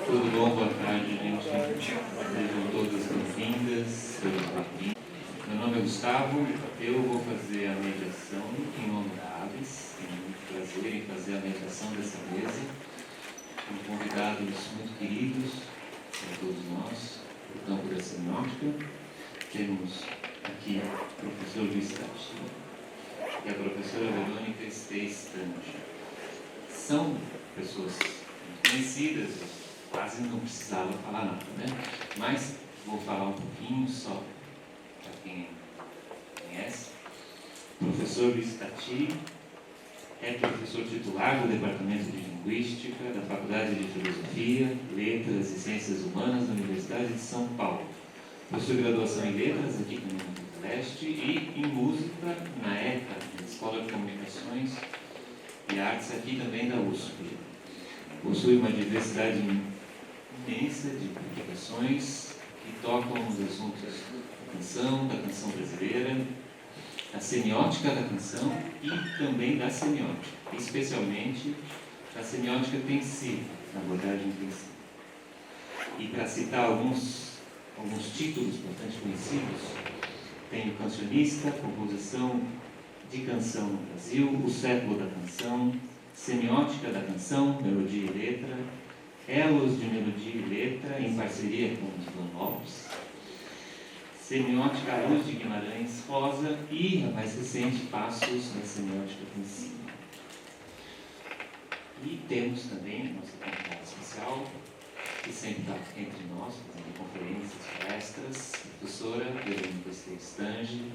Tudo bom? Boa tarde, gente. Sejam todas bem-vindas, todos bem-vindos. Meu nome é Gustavo, eu vou fazer a mediação em nome da Aves. Tenho muito prazer em fazer a mediação dessa mesa, com convidados muito queridos para todos nós, do campo da semiótica. Temos aqui o professor Luiz Tati e a professora Verônica Estestange. São pessoas muito conhecidas, quase não precisava falar nada, né? Mas vou falar um pouquinho só para quem conhece. O professor Luiz Tati é professor titular do Departamento de Linguística da Faculdade de Filosofia, Letras e Ciências Humanas da Universidade de São Paulo. Possui graduação em Letras aqui no Rio Leste e em Música na ECA, na Escola de Comunicações e Artes aqui também da USP. Possui uma diversidade imensa de publicações que tocam os assuntos da canção brasileira, da semiótica da canção e também da semiótica, especialmente da semiótica tensiva, da abordagem tensiva. E para citar alguns títulos bastante conhecidos, tem o Cancionista, Composição de Canção no Brasil, O Século da Canção, Semiótica da Canção, Melodia e Letra, Elos de Melodia e Letra, em parceria com Ivan Lopes, Semiótica à Luz de Guimarães Rosa e, a mais recente, Passos da Semiótica Tensiva. E temos também a nossa convidada especial, que sempre está entre nós, fazendo conferências, palestras, professora Verônica Estestange,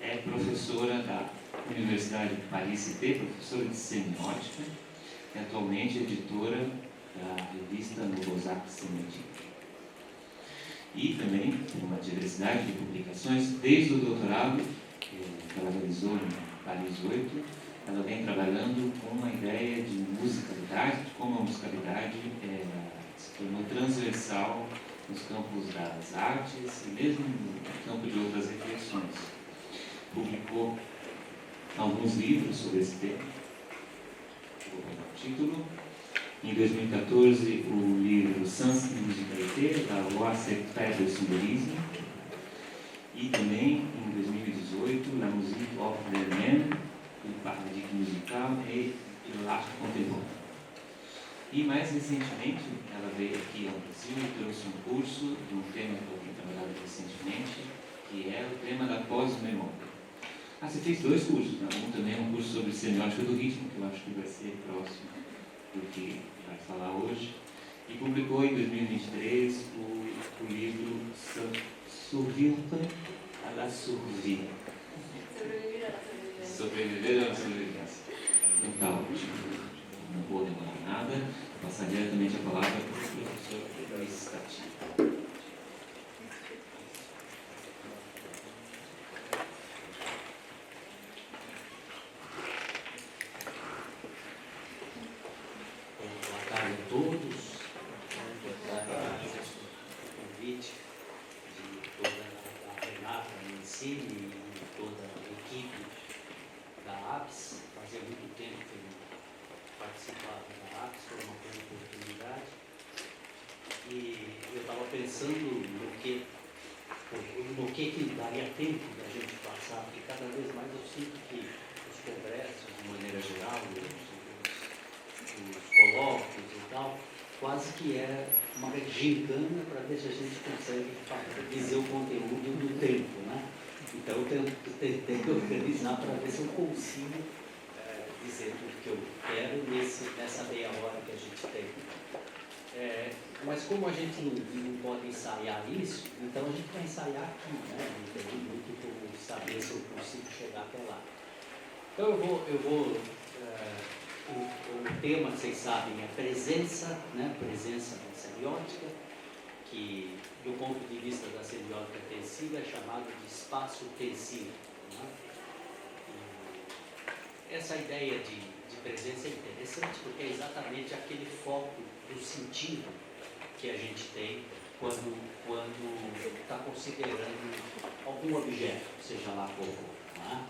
é professora da Universidade de Paris-Cité, professora de semiótica, e atualmente editora da revista Novosak Semiotique. E também tem uma diversidade de publicações, desde o doutorado, que ela realizou em Paris 8, ela vem trabalhando com a ideia de musicalidade, de como a musicalidade se tornou transversal nos campos das artes e mesmo no campo de outras reflexões. Publicou alguns livros sobre esse tema. Vou pegar o título. Em 2014, o livro Sans Musicalité, da Loi Secrète du Symbolisme. E também, em 2018, La musique of l'Allemagne, o paradigma musical e l'art contemporain. E mais recentemente, ela veio aqui ao Brasil e trouxe um curso de um tema que eu tenho trabalhado recentemente, que é o tema da pós-memória. Você fez dois cursos, né? Um também é um curso sobre semiótica do ritmo, que eu acho que vai ser próximo do que vai falar hoje. E publicou em 2023 o livro Survivre à la survie. Sobreviver à la sobrevivência. Então tá ótimo. Não vou demorar nada, vou passar diretamente a palavra para o professor Luiz Tati. Boa tarde a todos. Obrigado pelo convite de toda a Renata, a Mancini e toda a equipe da APS. Fazia muito tempo que eu participava da APS, foi uma grande oportunidade. E eu estava pensando no que daria tempo da gente passar, porque cada vez mais eu sinto que os congressos, de maneira geral, os colóquios e tal, quase que é uma gincana para ver se a gente consegue dizer o conteúdo no tempo, né? Então eu tentei organizar para ver se eu consigo dizer tudo que eu quero nessa meia hora que a gente tem. Mas como a gente não pode ensaiar isso, então a gente vai ensaiar aqui, né? Não tem muito como saber se eu consigo chegar até lá. Então o tema, vocês sabem, é presença, né? Presença da semiótica, que do ponto de vista da semiótica tensiva é chamado de espaço tensivo, né? Essa ideia de presença é interessante porque é exatamente aquele foco do sentido que a gente tem quando está considerando algum objeto, seja lá qual for. Né?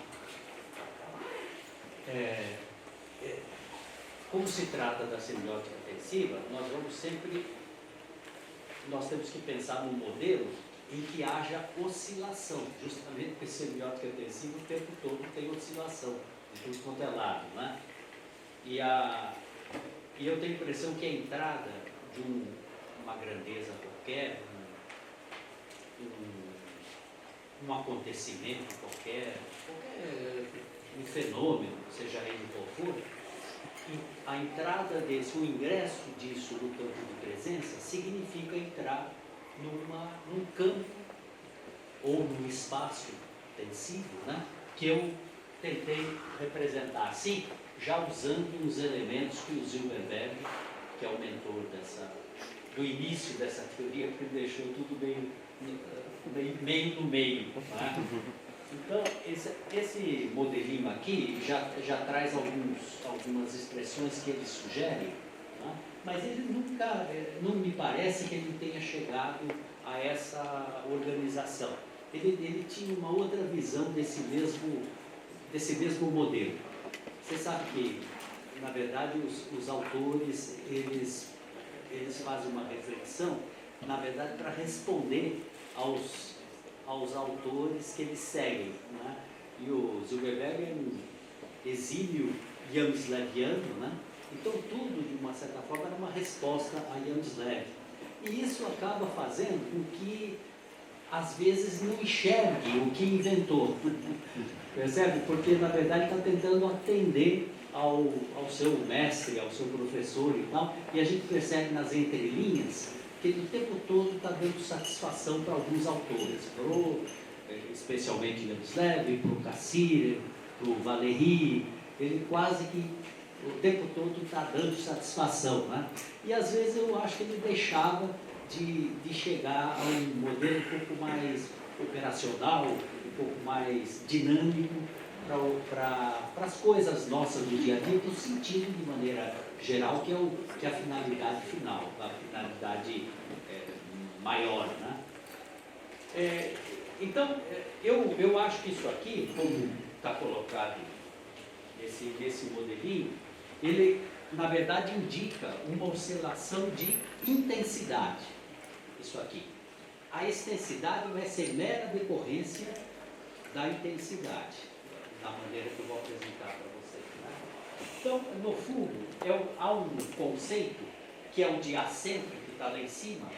Como se trata da semiótica tensiva, nós vamos sempre nós temos que pensar num modelo em que haja oscilação, justamente porque semiótica intensiva o tempo todo tem oscilação, de tudo quanto é lado, né? E eu tenho a impressão que a entrada de uma grandeza qualquer, um acontecimento qualquer um fenômeno, seja ele qual for, a entrada desse, o ingresso disso no campo de presença significa entrar num campo ou num espaço tensivo, né, que eu tentei representar assim, já usando uns elementos que o Silverberg, que é o mentor do início dessa teoria, que deixou tudo meio no meio. Né? Então, esse modelinho aqui já traz algumas expressões que ele sugere, né? Mas ele nunca, não me parece que ele tenha chegado a essa organização. Ele tinha uma outra visão desse mesmo modelo. Você sabe que, na verdade, os autores, eles fazem uma reflexão, na verdade, para responder aos autores que eles seguem. Né? E o Silverberg é um exímio Jansleviano, né? Então tudo, de uma certa forma, era uma resposta a Janslev. E isso acaba fazendo com que, às vezes, não enxergue o que inventou. Percebe? Porque, na verdade, está tentando atender ao seu mestre, ao seu professor e tal, e a gente percebe nas entrelinhas que ele o tempo todo está dando satisfação para alguns autores, especialmente Janslev, para o Cassirer, para o Valéry, ele quase que o tempo todo está dando satisfação, né? E às vezes eu acho que ele deixava de chegar a um modelo um pouco mais operacional, um pouco mais dinâmico para as coisas nossas do dia a dia, no sentido de maneira geral, que é a finalidade final, a finalidade maior, né? Então, eu acho que isso aqui, como está colocado nesse modelinho, ele, na verdade, indica uma oscilação de intensidade, isso aqui. A extensidade vai ser mera decorrência da intensidade, da maneira que eu vou apresentar para vocês. Né? Então, no fundo, há um conceito que é o de acento, que está lá em cima.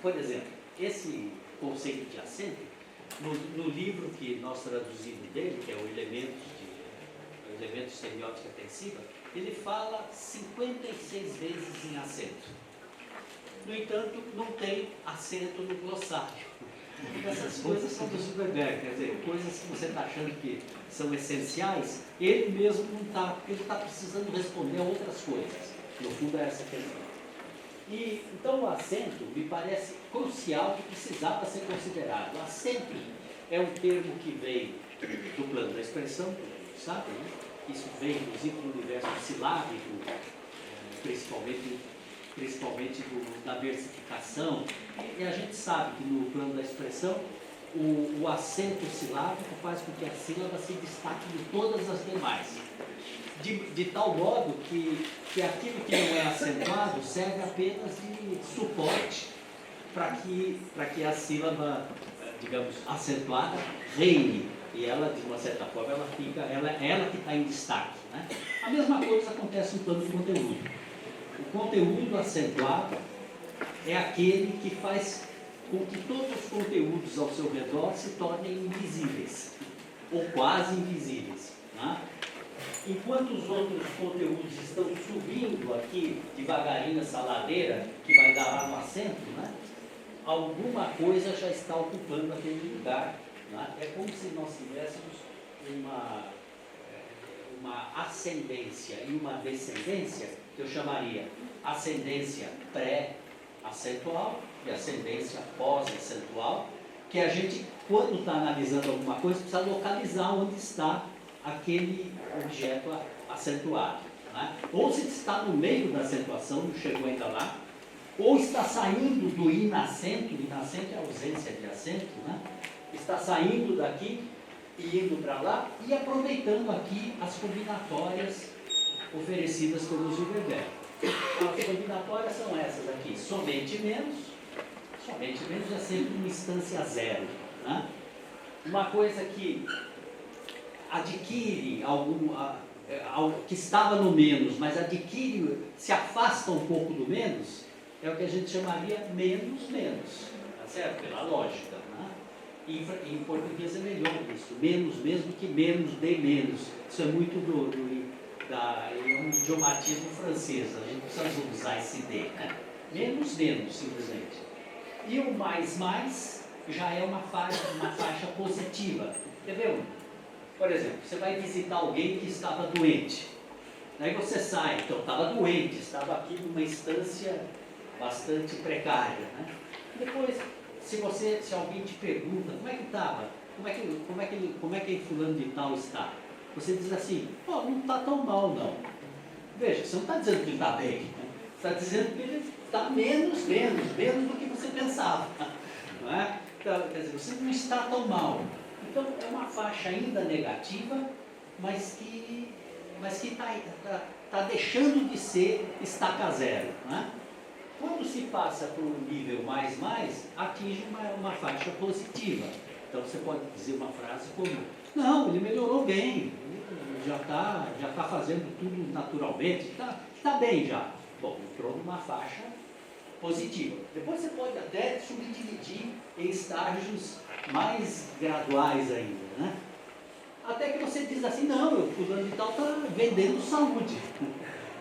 Por exemplo, esse conceito de acento, no livro que nós traduzimos dele, que é o Elementos Semiótica Tensiva, ele fala 56 vezes em acento. No entanto, não tem acento no glossário. Essas coisas são do Silverberg, quer dizer, coisas que você está achando que são essenciais, ele mesmo não está, porque ele está precisando responder a outras coisas. No fundo é essa questão. E, então o acento me parece crucial, que precisava ser considerado. O acento é um termo que veio do plano da expressão, sabe? Né? Isso vem, inclusive, do universo silábico, principalmente da versificação. E a gente sabe que no plano da expressão, o acento silábico faz com que a sílaba se destaque de todas as demais. De tal modo que aquilo que não é acentuado serve apenas de suporte para que a sílaba, digamos, acentuada reine. E ela, de uma certa forma, ela que está em destaque. Né? A mesma coisa acontece no plano de conteúdo. O conteúdo acentuado é aquele que faz com que todos os conteúdos ao seu redor se tornem invisíveis, ou quase invisíveis. Né? Enquanto os outros conteúdos estão subindo aqui devagarinho essa ladeira, que vai dar lá no acento, né? Alguma coisa já está ocupando aquele lugar. Né? É como se nós tivéssemos uma ascendência e uma descendência, que eu chamaria ascendência pré-acentual e ascendência pós-acentual, que a gente, quando está analisando alguma coisa, precisa localizar onde está aquele objeto acentuado. Né? Ou se está no meio da acentuação, não chegou ainda lá, ou está saindo do inacento é a ausência de acento, né? Está saindo daqui e indo para lá e aproveitando aqui as combinatórias oferecidas pelo Silverberg. As combinatórias são essas aqui, somente menos é sempre uma instância zero. Né? Uma coisa que adquire algo que estava no menos, mas se afasta um pouco do menos, é o que a gente chamaria menos, tá certo? Pela lógica. Né? E em português é melhor isso, menos mesmo que menos de menos. Isso é muito é um idiomatismo francês, a gente precisa usar esse de, né? Menos, simplesmente. E o mais já é uma faixa positiva, entendeu? Por exemplo, você vai visitar alguém que estava doente, daí você sai, então estava doente, estava aqui numa instância bastante precária, né? Depois, se alguém te pergunta como é que estava, como é que fulano de tal está, você diz assim, não está tão mal não. Veja, você não está dizendo que ele está bem, né? Você está dizendo que ele está menos do que você pensava, não é? Então, quer dizer, você não está tão mal. Então, é uma faixa ainda negativa, mas que está deixando de ser estaca zero. Né? Quando se passa para um nível mais, atinge uma faixa positiva. Então, você pode dizer uma frase como, não, ele melhorou bem, ele já tá fazendo tudo naturalmente, está bem já. Bom, entrou numa faixa positiva. Depois você pode até subdividir em estágios mais graduais ainda, né? Até que você diz assim, não, o fulano de tal está vendendo saúde.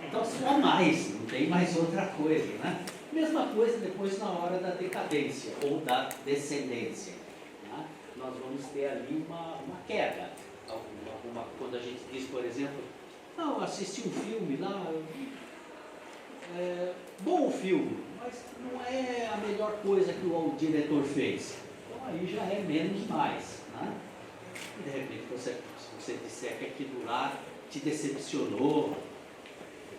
Então se não há mais, não tem mais outra coisa, né? Mesma coisa depois na hora da decadência ou da descendência. Né? Nós vamos ter ali uma queda. Quando a gente diz, por exemplo, não, assisti um filme lá, bom o filme, mas não é a melhor coisa que o diretor fez. Então aí já é menos mais. Né? E de repente, se você disser que aquilo lá te decepcionou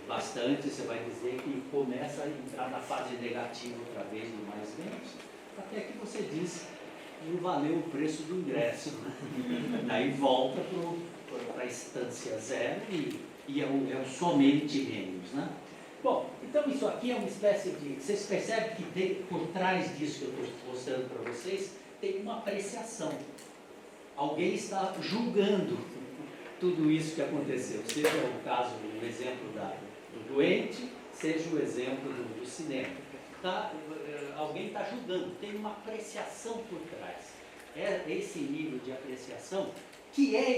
bastante, você vai dizer que começa a entrar na fase negativa outra vez, do mais menos, até que você diz não valeu o preço do ingresso. Né? Daí volta para a instância zero e é o somente menos. Né? Bom, então isso aqui é uma espécie de... Vocês percebem que por trás disso que eu estou mostrando para vocês, tem uma apreciação. Alguém está julgando tudo isso que aconteceu. Seja o caso, o exemplo do doente, seja o exemplo do cinema. Alguém está julgando, tem uma apreciação por trás. É esse nível de apreciação que é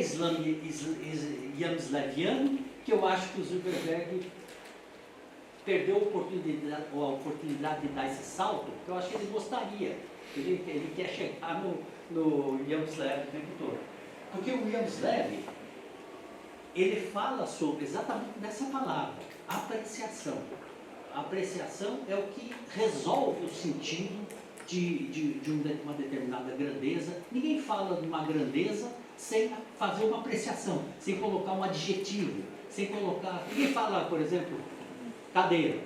Yamsleviano, que eu acho que o Zuckerberg perdeu a oportunidade de dar esse salto, porque eu acho que ele gostaria, ele quer chegar no Yamslev o tempo todo. Porque o Yamslev, ele fala sobre exatamente dessa palavra, apreciação. A apreciação é o que resolve o sentido de uma determinada grandeza. Ninguém fala de uma grandeza sem fazer uma apreciação, sem colocar um adjetivo, sem colocar... Ninguém fala, por exemplo, cadeira.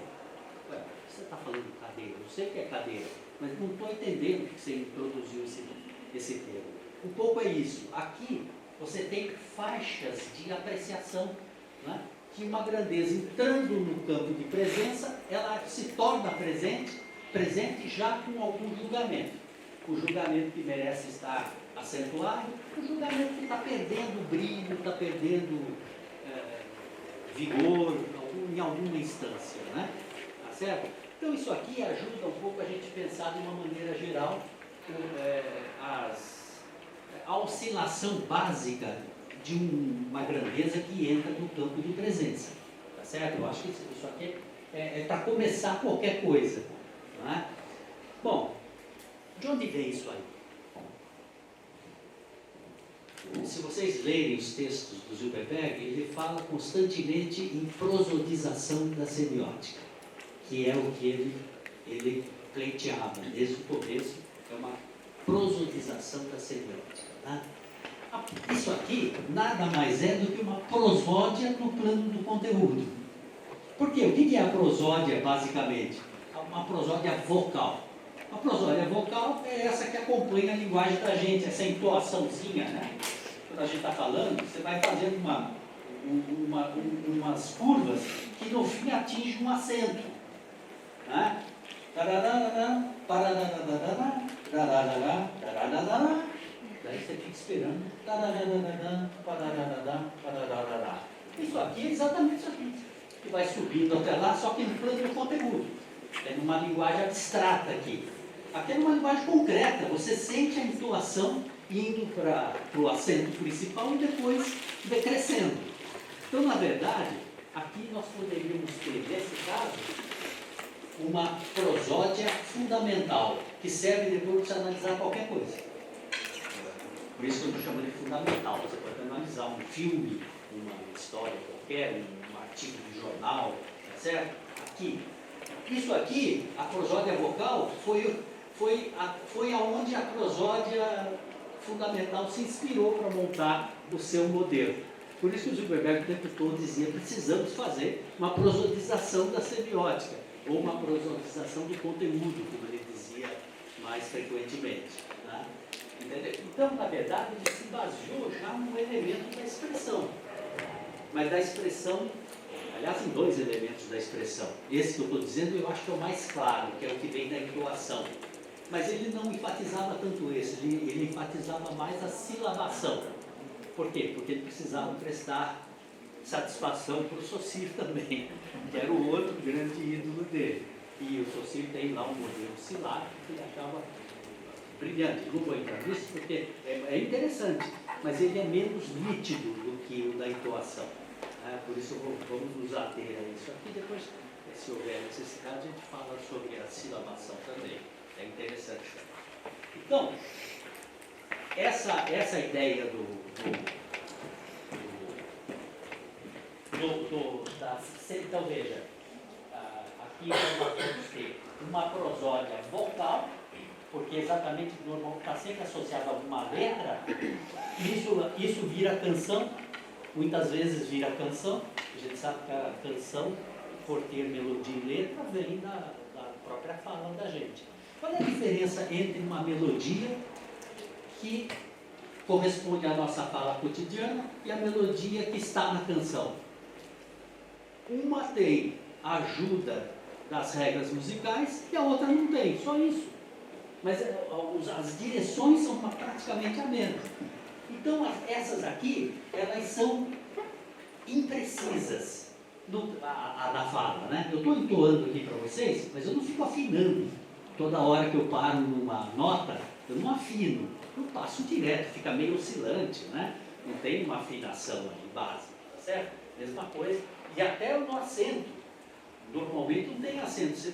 Ué, você está falando de cadeira, eu sei que é cadeira, mas não estou entendendo que você introduziu esse termo. Um pouco é isso. Aqui você tem faixas de apreciação, né? Que uma grandeza entrando no campo de presença, ela se torna presente já com algum julgamento. O julgamento que merece estar acentuado, o julgamento que está perdendo brilho, está perdendo vigor em alguma instância, né? Tá certo? Então isso aqui ajuda um pouco a gente pensar de uma maneira geral a oscilação básica de uma grandeza que entra no campo de presença. Tá certo? Eu acho que isso aqui é para começar qualquer coisa. Não é? Bom, de onde vem isso aí? Se vocês lerem os textos do Zuckerberg, ele fala constantemente em prosodização da semiótica, que é o que ele pleiteava desde o começo, é uma prosodização da semiótica. Tá? Isso aqui nada mais é do que uma prosódia no plano do conteúdo. Por quê? O que é a prosódia, basicamente? Uma prosódia vocal. A prosódia vocal é essa que acompanha a linguagem da gente, essa entoaçãozinha, né? Quando a gente está falando, você vai fazendo umas curvas que no fim atingem um acento. Né? Tararará, parararará, tararará, tararará. Daí você fica esperando. Tararará, pararará, pararará. Isso aqui é exatamente isso aqui. Que vai subindo até lá, só que no plano do conteúdo. É numa linguagem abstrata aqui. Aqui é numa linguagem concreta. Você sente a entoação indo para o acento principal e depois decrescendo. Então, na verdade, aqui nós poderíamos ter, nesse caso, uma prosódia fundamental, que serve depois para analisar qualquer coisa. Por isso que eu estou chamando de fundamental. Você pode analisar um filme, uma história qualquer, um artigo de jornal, tá certo? Aqui. Isso aqui, a prosódia vocal, foi aonde a prosódia fundamental se inspirou para montar o seu modelo. Por isso que o Zuckerberg o tempo todo dizia: precisamos fazer uma prosodização da semiótica, ou uma prosodização do conteúdo, como ele dizia mais frequentemente. Né? Então, na verdade, ele se baseou já no elemento da expressão. Mas da expressão, aliás, em dois elementos da expressão. Esse que eu estou dizendo, eu acho que é o mais claro, que é o que vem da entoação. Mas ele não enfatizava tanto esse, ele enfatizava mais a silabação. Por quê? Porque ele precisava prestar satisfação para o Saussure também, que era o outro grande ídolo dele. E o Saussure tem lá um modelo silábico que ele achava brilhante. Não vou entrar nisso porque é interessante, mas ele é menos nítido do que o da entoação. Por isso vamos nos ater a isso aqui. Depois, se houver necessidade, a gente fala sobre a silabação também. É interessante. Então, essa ideia então veja, aqui nós vamos ter uma prosódia vocal, porque exatamente normal está sempre associado a alguma letra. Isso vira canção, muitas vezes vira canção. A gente sabe que a canção, por ter melodia e letra, vem da própria fala da gente. Qual é a diferença entre uma melodia que corresponde à nossa fala cotidiana e a melodia que está na canção? Uma tem a ajuda das regras musicais e a outra não tem, só isso. Mas as direções são praticamente a mesma. Então, essas aqui, elas são imprecisas na fala, né? Eu estou entoando aqui para vocês, mas eu não fico afinando. Toda hora que eu paro numa nota, eu não afino. Eu passo direto, fica meio oscilante, né? Não tem uma afinação ali básica, tá certo? Mesma coisa. E até no acento. Normalmente não tem acento. Você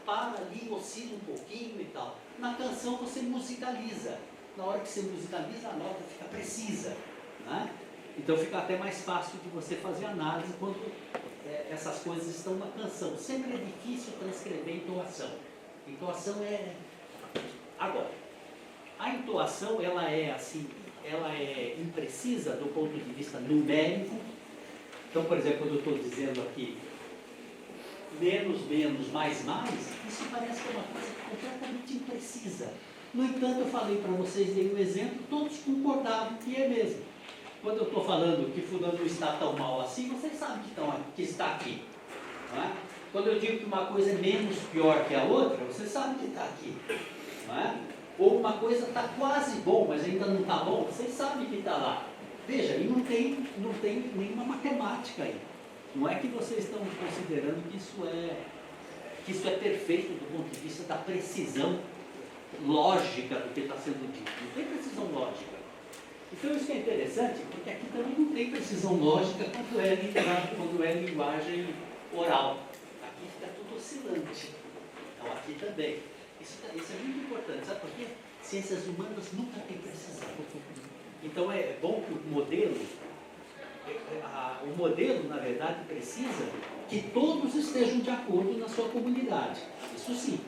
para ali, oscila um pouquinho e tal. Na canção você musicaliza. Na hora que você musicaliza, a nota fica precisa, né? Então fica até mais fácil de você fazer análise quando essas coisas estão na canção. Sempre é difícil transcrever entoação. Entoação é... Agora, a entoação, ela é imprecisa do ponto de vista numérico. Então, por exemplo, quando eu estou dizendo aqui menos, menos, mais, isso parece que é uma coisa completamente imprecisa. No entanto, eu falei para vocês, dei um exemplo, todos concordavam que é mesmo. Quando eu estou falando que fulano não está tão mal assim, vocês sabem que está aqui. Não é? Quando eu digo que uma coisa é menos pior que a outra, vocês sabem que está aqui. Não é? Ou uma coisa está quase bom, mas ainda não está bom, vocês sabem que está lá. Veja, e não tem nenhuma matemática aí. Não é que vocês estão considerando que isso é perfeito do ponto de vista da precisão lógica do que está sendo dito. Não tem precisão lógica. Então isso é interessante, porque aqui também não tem precisão lógica quando é linguagem oral. Aqui fica tudo oscilante. Então aqui também. Isso é muito importante, sabe por quê? Ciências humanas nunca têm precisão. Então é bom que o modelo, na verdade, precisa que todos estejam de acordo na sua comunidade. Isso sim.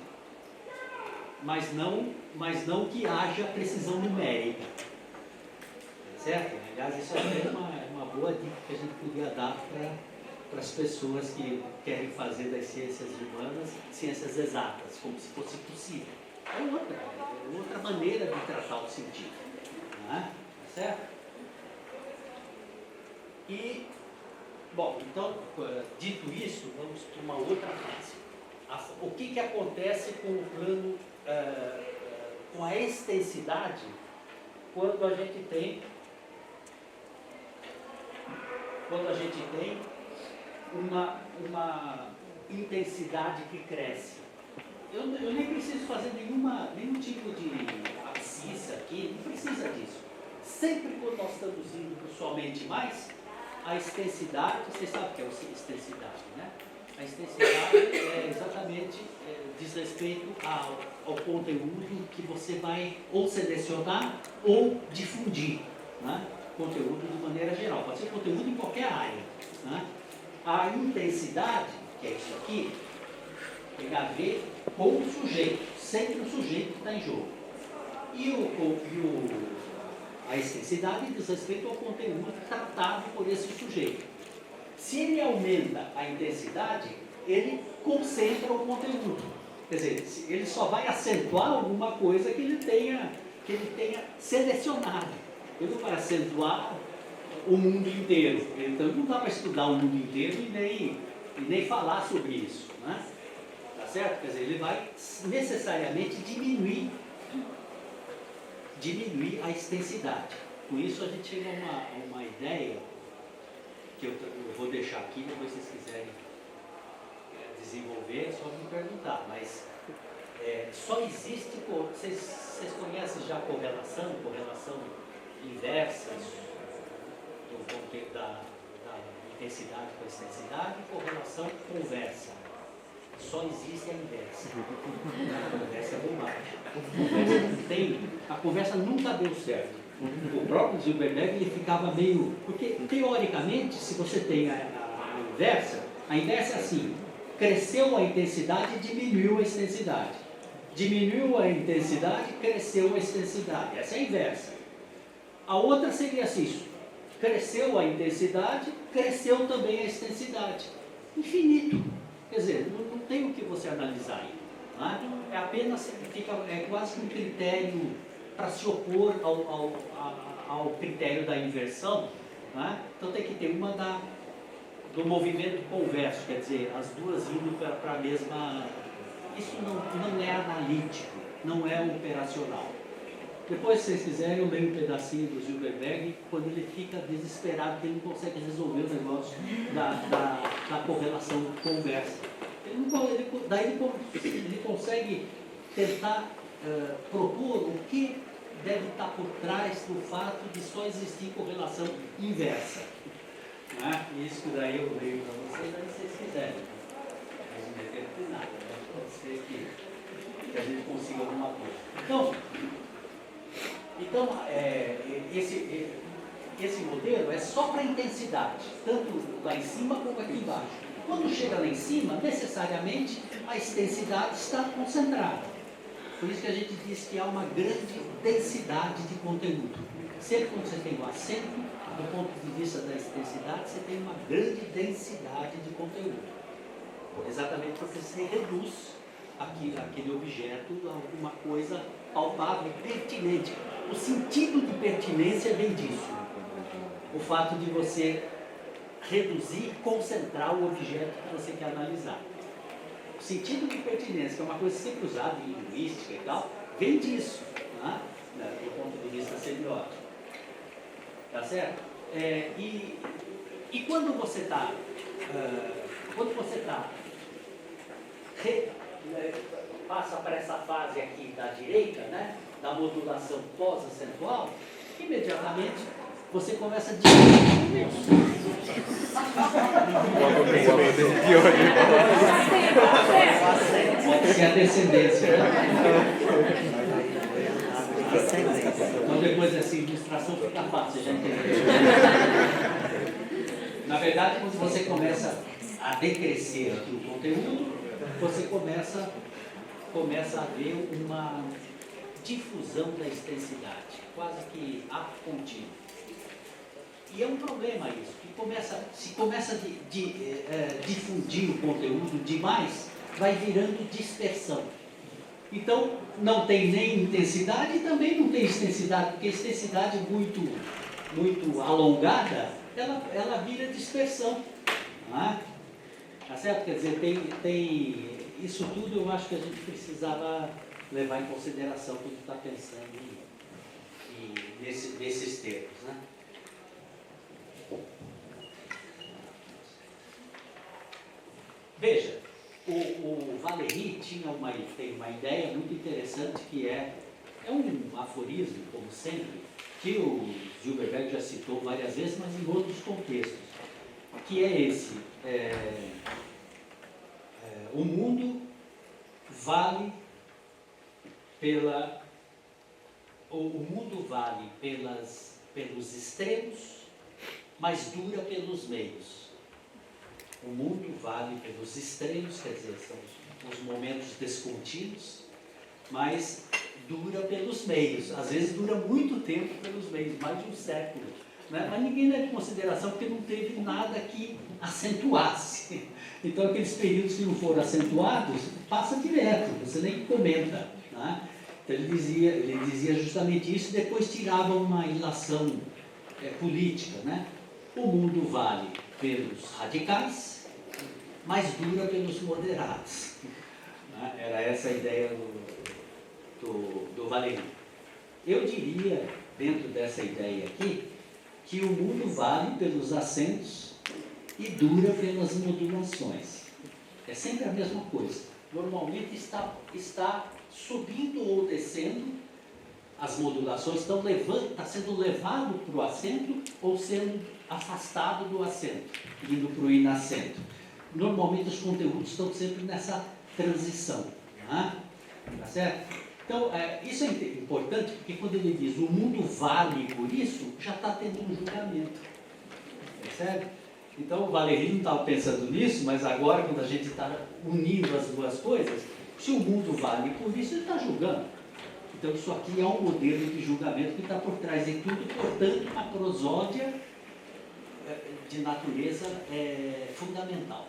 Mas não que haja precisão numérica. Certo? Aliás, isso é uma boa dica que a gente podia dar para as pessoas que querem fazer das ciências humanas ciências exatas, como se fosse possível. É outra maneira de tratar o científico. Não é? Certo? E Bom, então, dito isso, vamos para uma outra fase. O que acontece com o plano, com a extensidade, quando a gente tem uma intensidade que cresce? Eu nem preciso fazer nenhum tipo de abscissa aqui, não precisa disso. Sempre quando nós estamos indo somente mais, a extensidade, vocês sabem o que é extensidade, né? A extensidade exatamente diz respeito ao conteúdo que você vai ou selecionar ou difundir, né? Conteúdo de maneira geral, pode ser conteúdo em qualquer área, né? A intensidade, que é isso aqui, tem a ver com o sujeito, sempre o sujeito está em jogo. A extensidade diz respeito ao conteúdo tratado por esse sujeito. Se ele aumenta a intensidade, ele concentra o conteúdo. Quer dizer, ele só vai acentuar alguma coisa que ele tenha selecionado. Ele não vai acentuar o mundo inteiro. Então não dá para estudar o mundo inteiro e nem falar sobre isso, né? Tá certo? Quer dizer, ele vai necessariamente diminuir a extensidade. Com isso a gente chega a uma ideia que eu vou deixar aqui, depois se vocês quiserem desenvolver, é só me perguntar, mas só existe, vocês conhecem já correlação inversa da intensidade com a extensidade e correlação conversa. Só existe a inversa. A conversa é bobagem. A conversa nunca deu certo. O próprio Zuckerberg ele ficava meio... Porque, teoricamente, se você tem a inversa é assim: cresceu a intensidade, diminuiu a extensidade. Diminuiu a intensidade, cresceu a extensidade. Essa é a inversa. A outra seria assim: cresceu a intensidade, cresceu também a extensidade. Infinito. Quer dizer, não tem o que você analisar aí. Né? É apenas, é quase um critério para se opor ao critério da inversão. Né? Então tem que ter uma do movimento converso, quer dizer, as duas indo para a mesma... Isso não é analítico, não é operacional. Depois, se vocês quiserem, eu leio um pedacinho do Zuckerberg, quando ele fica desesperado, que ele não consegue resolver o negócio da correlação conversa. Ele consegue tentar propor o que deve estar por trás do fato de só existir correlação inversa. Né? Isso que daí eu leio para vocês, aí se vocês quiserem. Mas não deve ter nada, né? Pode ser que a gente consiga alguma coisa. Então esse modelo é só para intensidade, tanto lá em cima como aqui embaixo. Quando chega lá em cima, necessariamente a extensidade está concentrada. Por isso que a gente diz que há uma grande densidade de conteúdo. Sempre quando você tem um acento, do ponto de vista da extensidade, você tem uma grande densidade de conteúdo. Exatamente porque você reduz aquele objeto a alguma coisa palpável, pertinente. O sentido de pertinência vem disso. O fato de você reduzir, concentrar o objeto que você quer analisar. O sentido de pertinência, que é uma coisa sempre usada em linguística e tal, vem disso, né? Do ponto de vista semiótico. Tá certo? E quando você está passa para essa fase aqui da direita, né, da modulação pós-acentual, imediatamente você começa a diminuir pode ser a descendência, né? Então depois dessa ilustração fica fácil, já entendeu? Na verdade, quando você começa a decrescer aqui o conteúdo, você começa a ver uma difusão da extensidade, quase que a contínuo. E é um problema isso, que se começa a difundir o conteúdo demais, vai virando dispersão. Então, não tem nem intensidade e também não tem extensidade, porque a extensidade muito alongada, ela vira dispersão. não é? Tá certo? Quer dizer, tem isso tudo eu acho que a gente precisava levar em consideração quando está pensando nesses termos, né? Veja, o Valéry tem uma ideia muito interessante que é um aforismo, como sempre, que o Gilbert já citou várias vezes, mas em outros contextos, que é esse: o mundo vale pelos extremos, mas dura pelos meios. O mundo vale pelos extremos, quer dizer, são os momentos descontínuos, mas dura pelos meios. Às vezes dura muito tempo pelos meios, mais de um século. Né? Mas ninguém leva em consideração porque não teve nada que acentuasse. Então, aqueles períodos que não foram acentuados, passa direto, você nem comenta. Né? Então, ele dizia justamente isso, e depois tirava uma ilação política. Né? O mundo vale pelos radicais, mas dura pelos moderados. Né? Era essa a ideia do Valéry. Eu diria, dentro dessa ideia aqui, que o mundo vale pelos acentos e dura pelas modulações. É sempre a mesma coisa. Normalmente está subindo ou descendo, as modulações está sendo levado para o acento ou sendo afastado do acento, indo para o inacento. Normalmente os conteúdos estão sempre nessa transição. Né? Tá certo? Então, isso é importante porque quando ele diz o mundo vale por isso, já está tendo um julgamento. Certo? Então, o Valéry não estava pensando nisso, mas agora, quando a gente está unindo as duas coisas, se o mundo vale por isso, ele está julgando. Então, isso aqui é um modelo de julgamento que está por trás de tudo, portanto, a prosódia de natureza fundamental.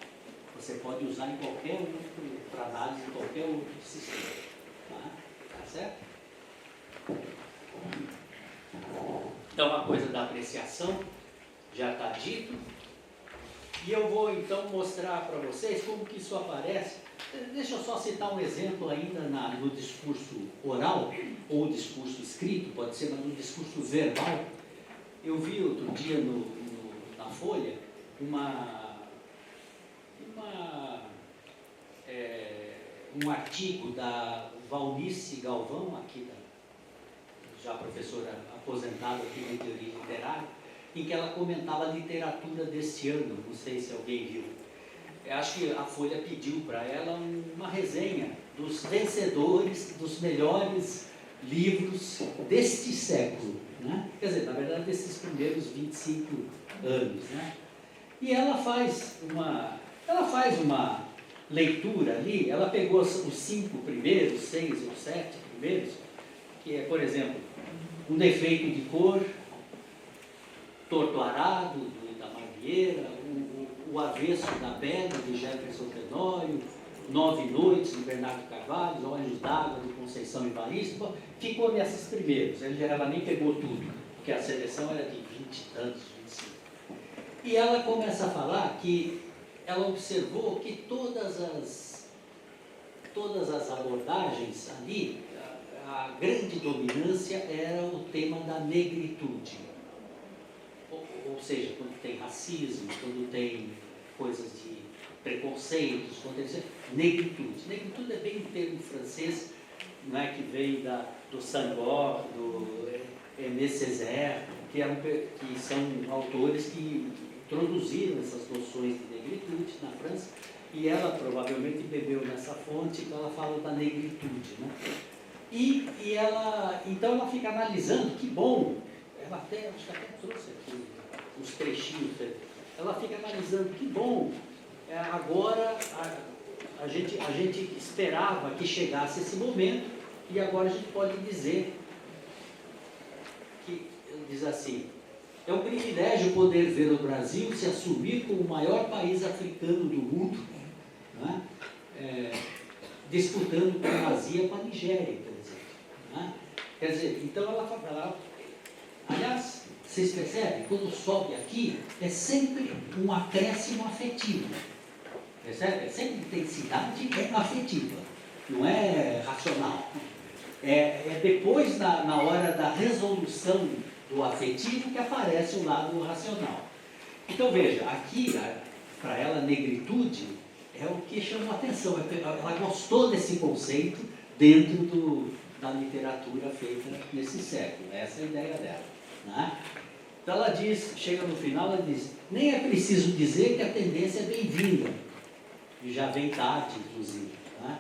Você pode usar em qualquer outro, para análise de qualquer outro sistema. Tá certo? Então, a coisa da apreciação já está dito. E eu vou, então, mostrar para vocês como que isso aparece. Deixa eu só citar um exemplo ainda no discurso oral, ou discurso escrito, pode ser, mas no discurso verbal. Eu vi outro dia na Folha um artigo da Valnice Galvão, aqui já professora aposentada aqui em teoria literária, em que ela comentava a literatura deste ano, não sei se alguém viu. Eu acho que a Folha pediu para ela uma resenha dos vencedores, dos melhores livros deste século, né? Quer dizer, na verdade, desses primeiros 25 anos. Né? E ela faz uma leitura ali, ela pegou os 5 primeiros, 6 ou 7 primeiros, que é, por exemplo, Um Defeito de Cor, Torto Arado, do Itamar Vieira, o Avesso da Bela, de Jefferson Tenório, 9 Noites, de Bernardo Carvalho, Olhos d'Água, de Conceição Evaristo. Ficou nesses primeiros, ela nem pegou tudo, porque a seleção era de 20 e tantos, 25. E ela começa a falar que ela observou que todas as abordagens ali, a grande dominância era o tema da negritude. Ou seja, quando tem racismo, quando tem coisas de preconceitos, quando tem negritude. Negritude é bem um termo francês, não é, que vem do Senghor, do Aimé Césaire, que são autores que introduziram essas noções de negritude na França, e ela provavelmente bebeu nessa fonte, então ela fala da negritude. Né? Então ela fica analisando, que bom, acho que até trouxe aqui os trechinhos, ela fica analisando, que bom, agora a gente esperava que chegasse esse momento, e agora a gente pode dizer, diz assim: é um privilégio poder ver o Brasil se assumir como o maior país africano do mundo, né? Disputando primazia com a Nigéria, por exemplo. Né? Quer dizer, então aliás, Vocês percebem? Quando sobe aqui, é sempre um acréscimo afetivo. Percebe? É sempre intensidade afetiva, não é racional. É depois, na hora da resolução do afetivo, que aparece o lado racional. Então veja, aqui, para ela, negritude é o que chamou a atenção. Ela gostou desse conceito dentro da literatura feita nesse século. Essa é a ideia dela. Né? Então ela diz, chega no final, ela diz, nem é preciso dizer que a tendência é bem-vinda. E já vem tarde, inclusive. Né?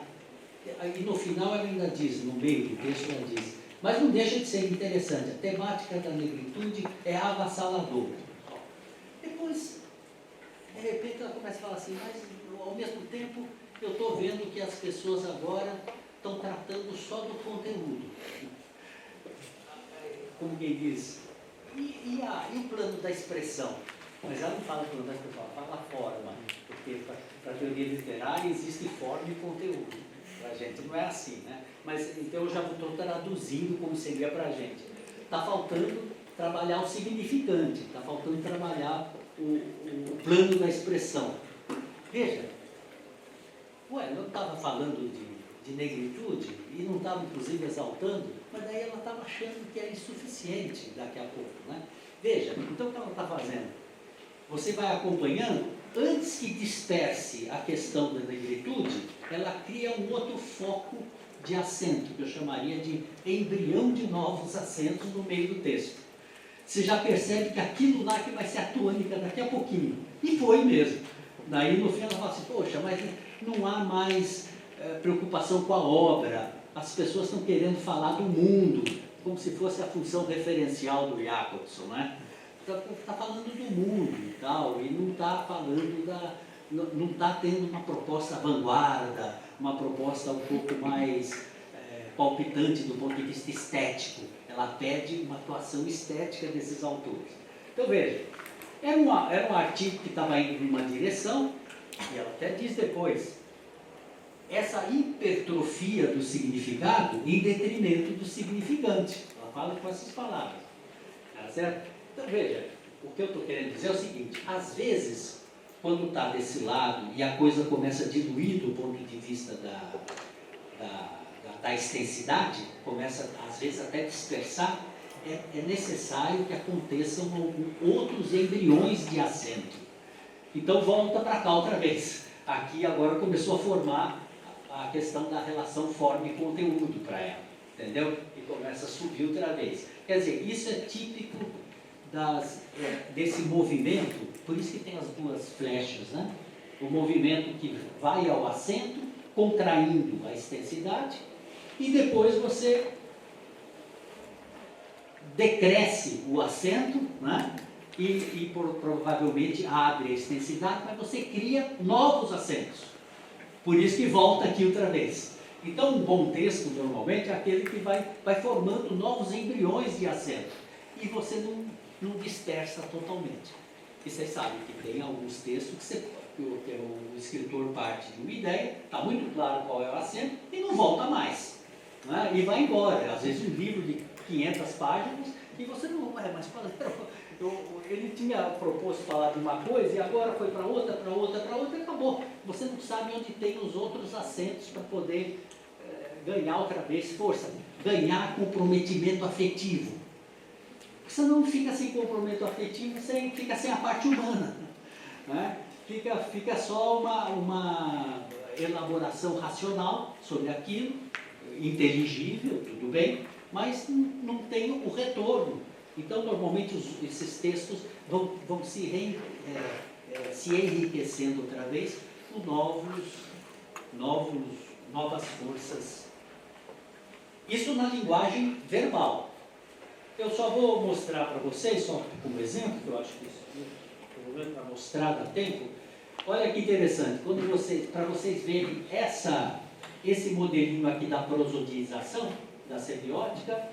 E no final ela ainda diz, no meio do texto ela diz, mas não deixa de ser interessante, a temática da negritude é avassaladora. Depois, de repente ela começa a falar assim, mas ao mesmo tempo eu estou vendo que as pessoas agora estão tratando só do conteúdo. Como quem diz, e o plano da expressão? Mas ela não fala plano da expressão, ela fala forma, porque para a teoria literária existe forma e conteúdo. Para a gente não é assim, né? Mas então eu já estou traduzindo como seria para a gente. Está faltando trabalhar o significante, está faltando trabalhar o plano da expressão. Veja, eu estava falando de negritude e não estava inclusive exaltando, mas daí ela estava achando que era insuficiente daqui a pouco, né? Veja, então o que ela está fazendo? Você vai acompanhando, antes que disperse a questão da negritude, ela cria um outro foco de acento, que eu chamaria de embrião de novos acentos no meio do texto. Você já percebe que aquilo lá que vai ser a tônica daqui a pouquinho. E foi mesmo. Daí no fim ela fala assim, poxa, mas não há mais preocupação com a obra, as pessoas estão querendo falar do mundo, como se fosse a função referencial do Jacobson, né? Está falando do mundo e tal, e não está falando não está tendo uma proposta vanguarda, uma proposta um pouco mais palpitante do ponto de vista estético. Ela pede uma atuação estética desses autores. Então veja, era um artigo que estava indo em uma direção, e ela até diz depois, essa hipertrofia do significado em detrimento do significante. Ela fala com essas palavras. Tá certo? Então veja, o que eu estou querendo dizer é o seguinte, às vezes, quando está desse lado e a coisa começa a diluir do ponto de vista da extensidade, começa às vezes até dispersar, é necessário que aconteçam outros embriões de acento. Então volta para cá outra vez. Aqui agora começou a formar a questão da relação forma e conteúdo para ela, entendeu? E começa a subir outra vez. Quer dizer, isso é típico desse movimento, por isso que tem as duas flechas, né? O movimento que vai ao acento, contraindo a extensidade, e depois você decresce o acento, né? E provavelmente abre a extensidade, mas você cria novos acentos. Por isso que volta aqui outra vez. Então, um bom texto, normalmente, é aquele que vai formando novos embriões de acento. E você não dispersa totalmente. E vocês sabem que tem alguns textos que o escritor parte de uma ideia, está muito claro qual é o acento, e não volta mais. Né? E vai embora. Às vezes um livro de 500 páginas, e você não vai mais falar. Ele tinha proposto falar de uma coisa, e agora foi para outra, e acabou. Você não sabe onde tem os outros acentos para poder ganhar outra vez força, ganhar comprometimento afetivo. Você não fica sem comprometimento afetivo, fica sem a parte humana. Né? Fica só uma elaboração racional sobre aquilo, inteligível, tudo bem, mas não tem o retorno. Então, normalmente, esses textos vão se enriquecendo outra vez com novas forças. Isso na linguagem verbal. Eu só vou mostrar para vocês, só como exemplo, que eu acho que isso para mostrar dá tempo. Olha que interessante, para vocês verem esse modelinho aqui da prosodização, da semiótica,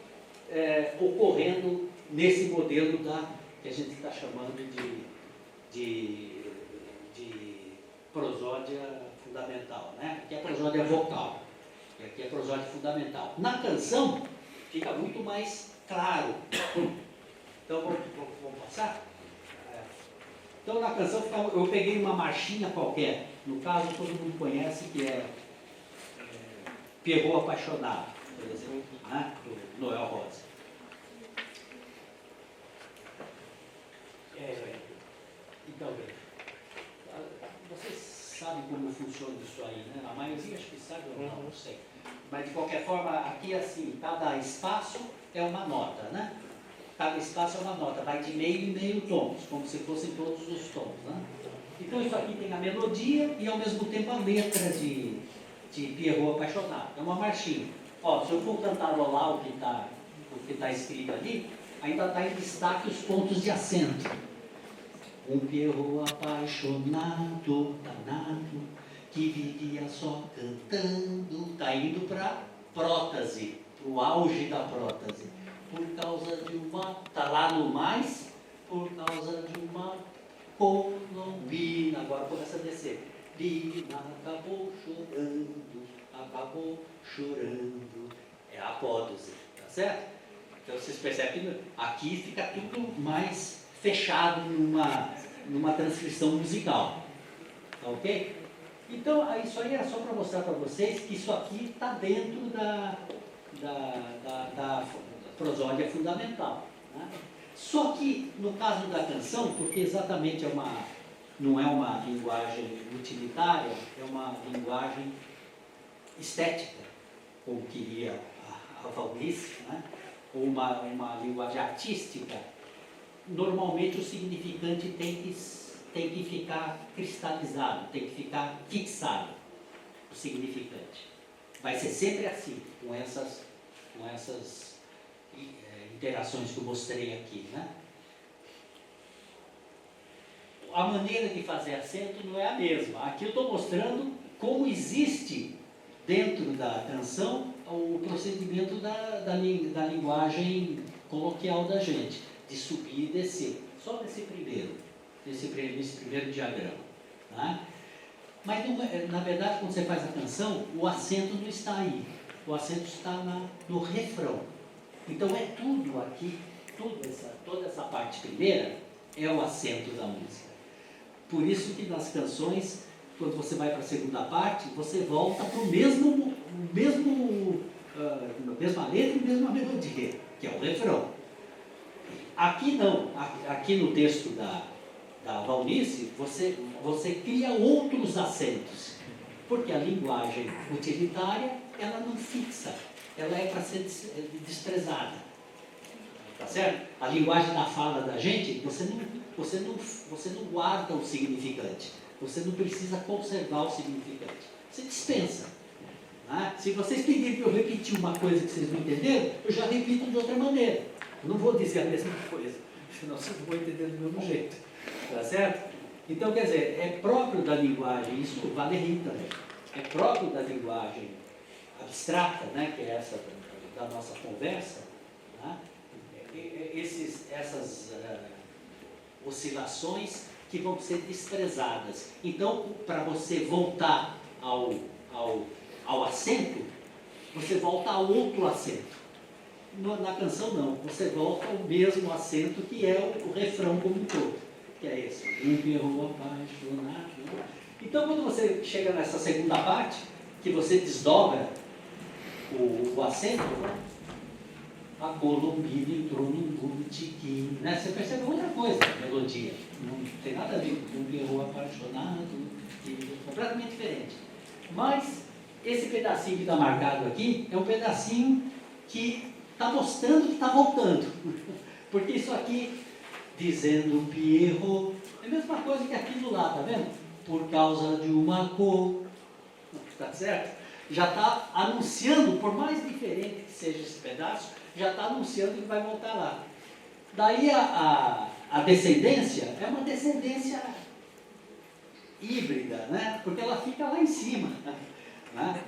ocorrendo nesse modelo que a gente está chamando de prosódia fundamental, né? Aqui é a prosódia vocal, e aqui é a prosódia fundamental. Na canção, fica muito mais claro. Então, vamos passar? Então, na canção, eu peguei uma marchinha qualquer. No caso, todo mundo conhece, que é Pierrot Apaixonado, por exemplo, né? Do Noel Rosa. Então, vocês sabem como funciona isso aí, né? A maioria acho que sabe ou não sei. Mas, de qualquer forma, aqui assim, cada espaço é uma nota, né? Cada espaço é uma nota, vai de meio em meio tons, como se fossem todos os tons, né? Então, isso aqui tem a melodia e, ao mesmo tempo, a letra de Pierrot Apaixonado. É uma marchinha. Ó, se eu for cantarolar o que tá escrito ali, ainda está em destaque os pontos de acento. Um Pierrot apaixonado, danado, que vivia só cantando. Está indo para prótase, para o auge da prótase. Por causa de uma... Está lá no mais, por causa de uma colombina. Agora começa a descer. Bina acabou chorando. É a apótese, tá certo? Então vocês percebem que aqui fica tudo mais fechado numa transcrição musical. Tá ok? Então, isso aí era só para mostrar para vocês que isso aqui está dentro da prosódia fundamental. Né? Só que, no caso da canção, porque exatamente não é uma linguagem utilitária, é uma linguagem estética, como queria a Valnice, né? Ou uma linguagem artística. Normalmente o significante tem que ficar cristalizado, tem que ficar fixado, o significante. Vai ser sempre assim, com essas interações que eu mostrei aqui, né? A maneira de fazer acento não é a mesma. Aqui eu estou mostrando como existe dentro da canção o procedimento da linguagem coloquial da gente, de subir e descer. Só nesse primeiro diagrama. Tá? Mas, na verdade, quando você faz a canção, o acento não está aí. O acento está no refrão. Então, é tudo aqui, toda essa parte primeira é o acento da música. Por isso que nas canções, quando você vai para a segunda parte, você volta para a mesma letra e mesma melodia, que é o refrão. Aqui não, aqui no texto da Valnice, você cria outros acentos, porque a linguagem utilitária, ela não fixa, ela é para ser desprezada, tá certo? A linguagem da fala da gente, você não guarda o significante, você não precisa conservar o significante, você dispensa. Né? Se vocês pedirem para eu repetir uma coisa que vocês não entenderam, eu já repito de outra maneira. Eu não vou dizer a mesma coisa, senão vocês não vão entender do mesmo jeito. Tá certo? Então, quer dizer, é próprio da linguagem, isso vale Rita, né? É próprio da linguagem abstrata, né? Que é essa da nossa conversa, né? Essas oscilações que vão ser desprezadas. Então, para você voltar ao acento, você volta a outro acento. Na canção não, você volta ao mesmo acento que é o refrão como um todo, que é esse, um Pierrot apaixonado. Então, quando você chega nessa segunda parte, que você desdobra o acento, a colombina entrou num botiquim, né? Você percebe outra coisa, a melodia, não tem nada a ver com um Pierrot apaixonado, completamente diferente. Mas esse pedacinho que está marcado aqui é um pedacinho que está mostrando que está voltando. Porque isso aqui, dizendo Pierrot, é a mesma coisa que aqui do lado, tá vendo? Por causa de uma cor. Tá certo? Já está anunciando, por mais diferente que seja esse pedaço, já está anunciando que vai voltar lá. Daí a descendência é uma descendência híbrida, né? Porque ela fica lá em cima. Né?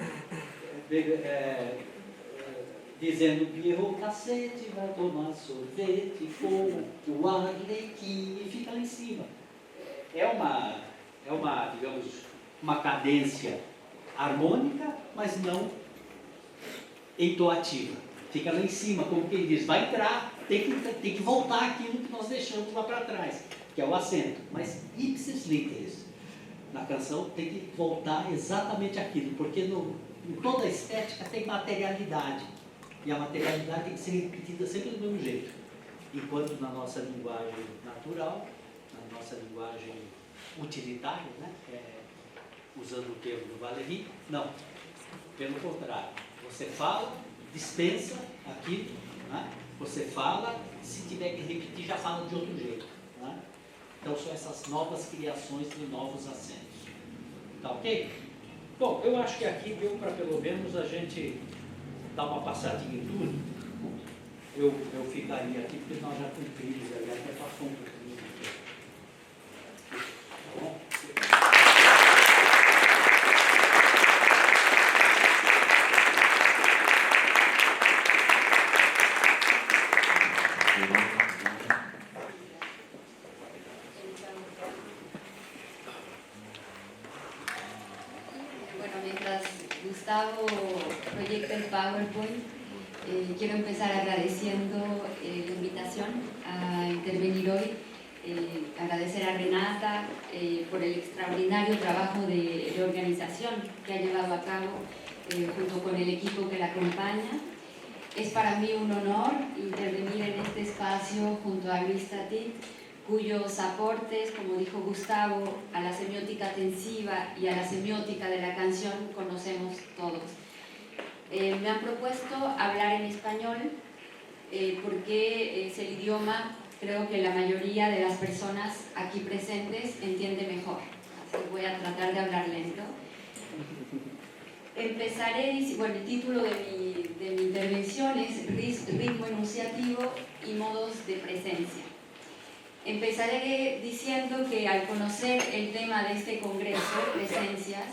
Dizendo Pierrot, cacete, vai tomar sorvete, com o arlequim, e fica lá em cima. É uma, digamos, uma cadência harmônica, mas não entoativa. Fica lá em cima, como quem diz, vai entrar, tem que voltar aquilo que nós deixamos lá para trás, que é o acento. Mas ipsis literis, na canção tem que voltar exatamente aquilo, porque em toda a estética tem materialidade, e a materialidade tem que ser repetida sempre do mesmo jeito. Enquanto na nossa linguagem natural, na nossa linguagem utilitária, né, usando o termo do Valéry, não, pelo contrário, você fala, dispensa aquilo, né, você fala, se tiver que repetir já fala de outro jeito, né? Então são essas novas criações de novos acentos. Tá ok? Bom, eu acho que aqui deu para pelo menos a gente dar uma passadinha em tudo. Eu ficaria aqui porque nós já cumprimos, aliás, até passou um pouquinho. Tá bom? Bueno, mientras Gustavo proyecta el PowerPoint, quiero empezar agradeciendo la invitación a intervenir hoy, agradecer a Renata por el extraordinario trabajo de organización que ha llevado a cabo junto con el equipo que la acompaña. Es para mí un honor intervenir en este espacio junto a Luis Tatit, cuyos aportes, como dijo Gustavo, a la semiótica tensiva y a la semiótica de la canción conocemos todos. Me han propuesto hablar en español porque es el idioma, creo que la mayoría de las personas aquí presentes entiende mejor. Así que voy a tratar de hablar lento. Empezaré, bueno, el título de mi intervención es Ritmo enunciativo y modos de presencia. Empezaré diciendo que al conocer el tema de este congreso, presencias,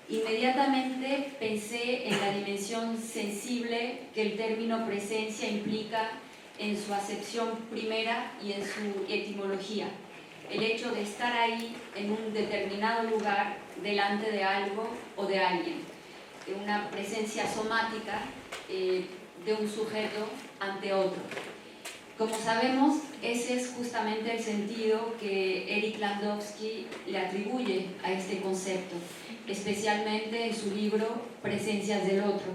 inmediatamente pensé en la dimensión sensible que el término presencia implica en su acepción primera y en su etimología. El hecho de estar ahí en un determinado lugar delante de algo o de alguien. Una presencia somática de un sujeto ante otro. Como sabemos, ese es justamente el sentido que Eric Landowski le atribuye a este concepto, especialmente en su libro Presencias del Otro.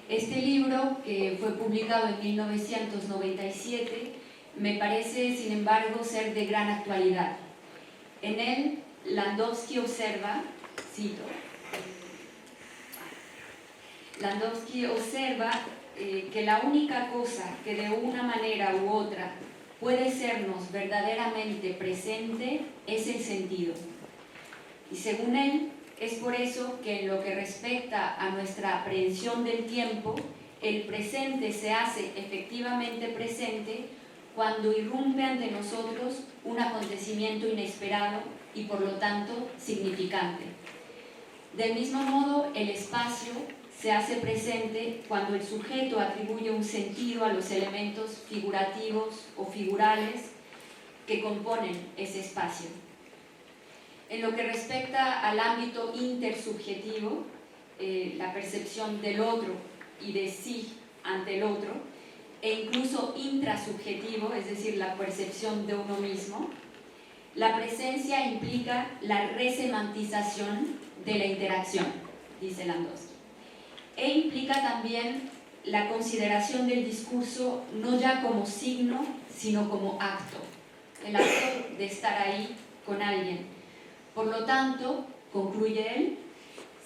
Este libro, que fue publicado en 1997, me parece, sin embargo, ser de gran actualidad. En él, Landowski observa, cito, Landowski observa que la única cosa que de una manera u otra puede sernos verdaderamente presente es el sentido. Y según él, es por eso que en lo que respecta a nuestra aprehensión del tiempo, el presente se hace efectivamente presente cuando irrumpe ante nosotros un acontecimiento inesperado y por lo tanto significante. Del mismo modo, el espacio se hace presente cuando el sujeto atribuye un sentido a los elementos figurativos o figurales que componen ese espacio. En lo que respecta al ámbito intersubjetivo, la percepción del otro y de sí ante el otro, e incluso intrasubjetivo, es decir, la percepción de uno mismo, la presencia implica la resemantización de la interacción, dice Landowski. E implica también la consideración del discurso no ya como signo, sino como acto, el acto de estar ahí con alguien. Por lo tanto, concluye él,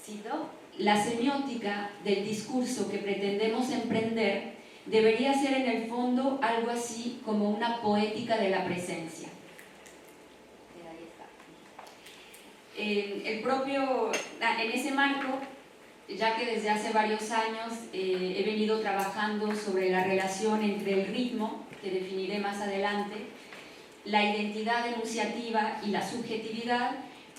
cito, la semiótica del discurso que pretendemos emprender debería ser en el fondo algo así como una poética de la presencia. En ese marco, ya que desde hace varios años he venido trabajando sobre la relación entre el ritmo, que definiré más adelante, la identidad enunciativa y la subjetividad,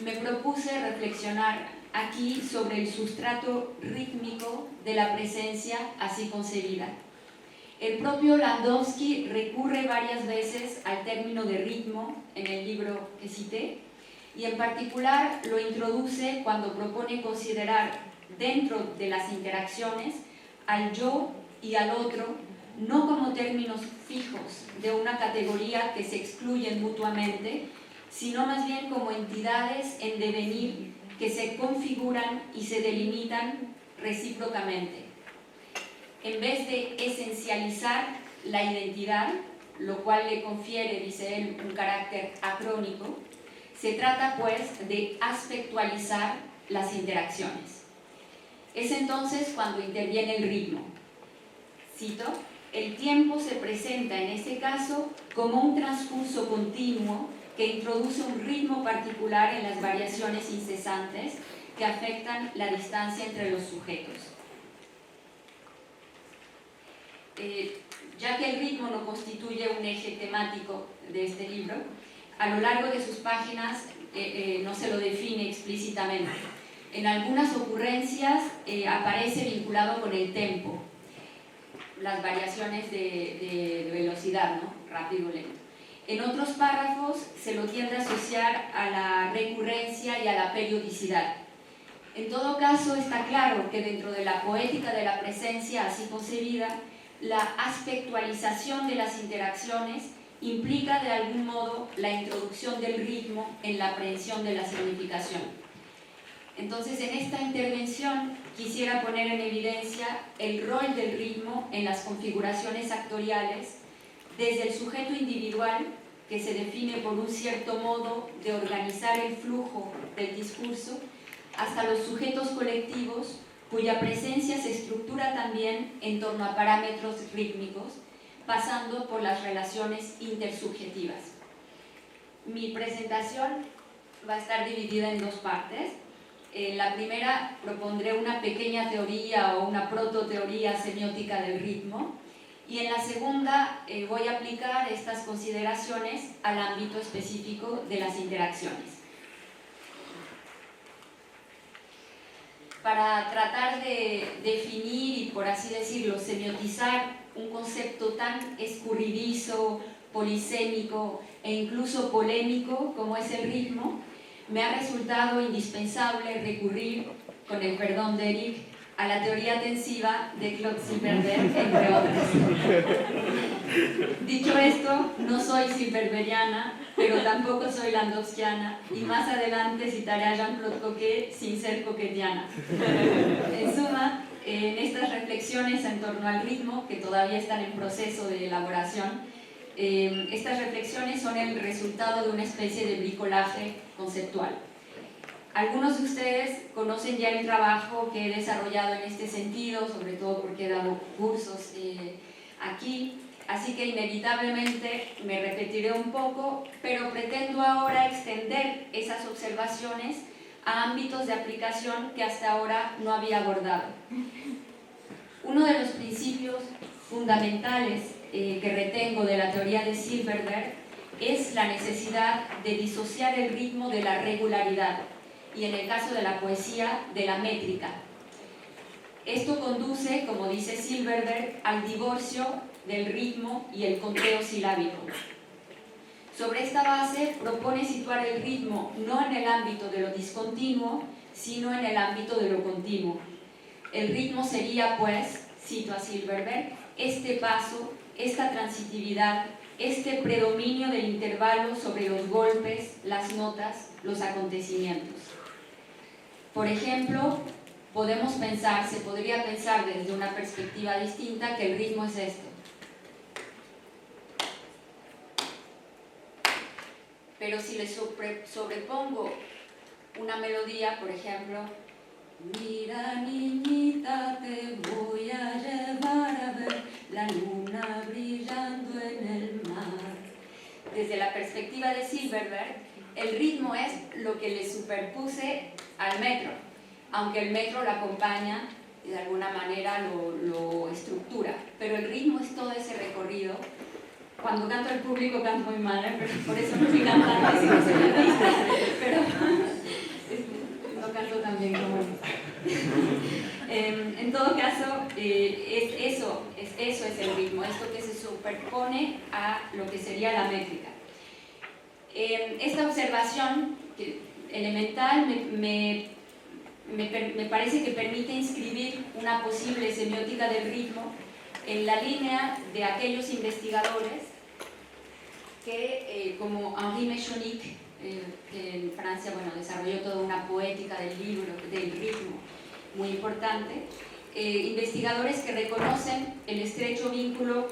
me propuse reflexionar aquí sobre el sustrato rítmico de la presencia así concebida. El propio Landowski recurre varias veces al término de ritmo en el libro que cité, y en particular lo introduce cuando propone considerar dentro de las interacciones al yo y al otro no como términos fijos de una categoría que se excluyen mutuamente, sino más bien como entidades en devenir que se configuran y se delimitan recíprocamente. En vez de esencializar la identidad, lo cual le confiere, dice él, un carácter acrónico, se trata pues de aspectualizar las interacciones. Es entonces cuando interviene el ritmo. Cito: el tiempo se presenta en este caso como un transcurso continuo que introduce un ritmo particular en las variaciones incesantes que afectan la distancia entre los sujetos. Ya que el ritmo no constituye un eje temático de este libro, a lo largo de sus páginas no se lo define explícitamente. En algunas ocurrencias aparece vinculado con el tempo, las variaciones de velocidad, ¿no? Rápido o lento. En otros párrafos se lo tiende a asociar a la recurrencia y a la periodicidad. En todo caso, está claro que dentro de la poética de la presencia así concebida, la aspectualización de las interacciones implica de algún modo la introducción del ritmo en la aprehensión de la significación. Entonces, en esta intervención quisiera poner en evidencia el rol del ritmo en las configuraciones actoriales, desde el sujeto individual, que se define por un cierto modo de organizar el flujo del discurso, hasta los sujetos colectivos, cuya presencia se estructura también en torno a parámetros rítmicos, pasando por las relaciones intersubjetivas. Mi presentación va a estar dividida en dos partes. En la primera propondré una pequeña teoría o una prototeoría semiótica del ritmo, y en la segunda voy a aplicar estas consideraciones al ámbito específico de las interacciones. Para tratar de definir y, por así decirlo, semiotizar un concepto tan escurridizo, polisémico e incluso polémico como es el ritmo, me ha resultado indispensable recurrir, con el perdón de Eric, a la teoría tensiva de Claude Silberberg, entre otras. Dicho esto, no soy silberberiana, pero tampoco soy landowskiana, y más adelante citaré a Jean-Claude Coquet sin ser coquetiana. En suma, en estas reflexiones en torno al ritmo, que todavía están en proceso de elaboración, estas reflexiones son el resultado de una especie de bricolaje conceptual. Algunos de ustedes conocen ya el trabajo que he desarrollado en este sentido, sobre todo porque he dado cursos aquí, así que inevitablemente me repetiré un poco, pero pretendo ahora extender esas observaciones a ámbitos de aplicación que hasta ahora no había abordado. Uno de los principios fundamentales que retengo de la teoría de Silberberg es la necesidad de disociar el ritmo de la regularidad, y en el caso de la poesía, de la métrica. Esto conduce, como dice Silberberg, al divorcio del ritmo y el conteo silábico. Sobre esta base propone situar el ritmo no en el ámbito de lo discontinuo, sino en el ámbito de lo continuo. El ritmo sería, pues, cito a Silberberg, este paso, esta transitividad, este predominio del intervalo sobre los golpes, las notas, los acontecimientos. Por ejemplo, se podría pensar desde una perspectiva distinta que el ritmo es esto. Pero si le sobrepongo una melodía, por ejemplo, mira niñita, te voy a llevar a ver la luna brillando en el mar. Desde la perspectiva de Silberberg, el ritmo es lo que le superpuse al metro, aunque el metro lo acompaña y de alguna manera lo estructura, pero el ritmo es todo ese recorrido. Cuando canto al público canto muy mal, pero por eso no fui cantante, sino soy artista, pero no canto tan bien como en todo caso, eso es el ritmo, esto que se superpone a lo que sería la métrica. Esta observación elemental me parece que permite inscribir una posible semiótica del ritmo en la línea de aquellos investigadores que, como Henri Mechonic, que en Francia desarrolló toda una poética del ritmo muy importante, investigadores que reconocen el estrecho vínculo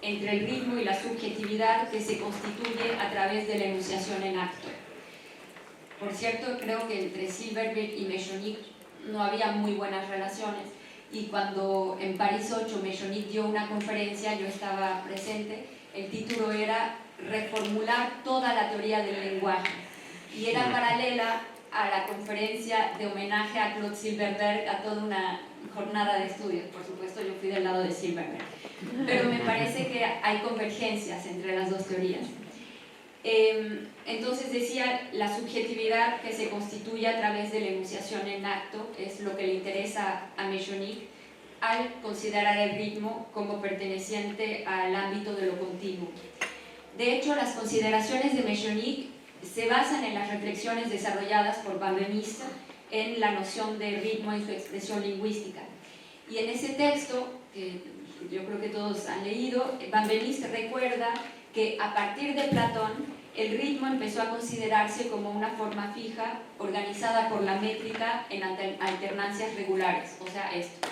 entre el ritmo y la subjetividad que se constituye a través de la enunciación en acto. Por cierto, creo que entre Silverberg y Mechonic no había muy buenas relaciones, y cuando en París 8 Mechonic dio una conferencia, yo estaba presente, el título era Reformular toda la teoría del lenguaje, y era paralela a la conferencia de homenaje a Claude Silverberg, a toda una jornada de estudios. Por supuesto, yo fui del lado de Silverberg, pero me parece que hay convergencias entre las dos teorías. Entonces decía, la subjetividad que se constituye a través de la enunciación en acto es lo que le interesa a Mechonic al considerar el ritmo como perteneciente al ámbito de lo continuo. De hecho, las consideraciones de Mechonic se basan en las reflexiones desarrolladas por Benveniste en la noción de ritmo en su expresión lingüística. Y en ese texto, que yo creo que todos han leído, Benveniste recuerda que a partir de Platón, el ritmo empezó a considerarse como una forma fija organizada por la métrica en alternancias regulares, o sea, esto.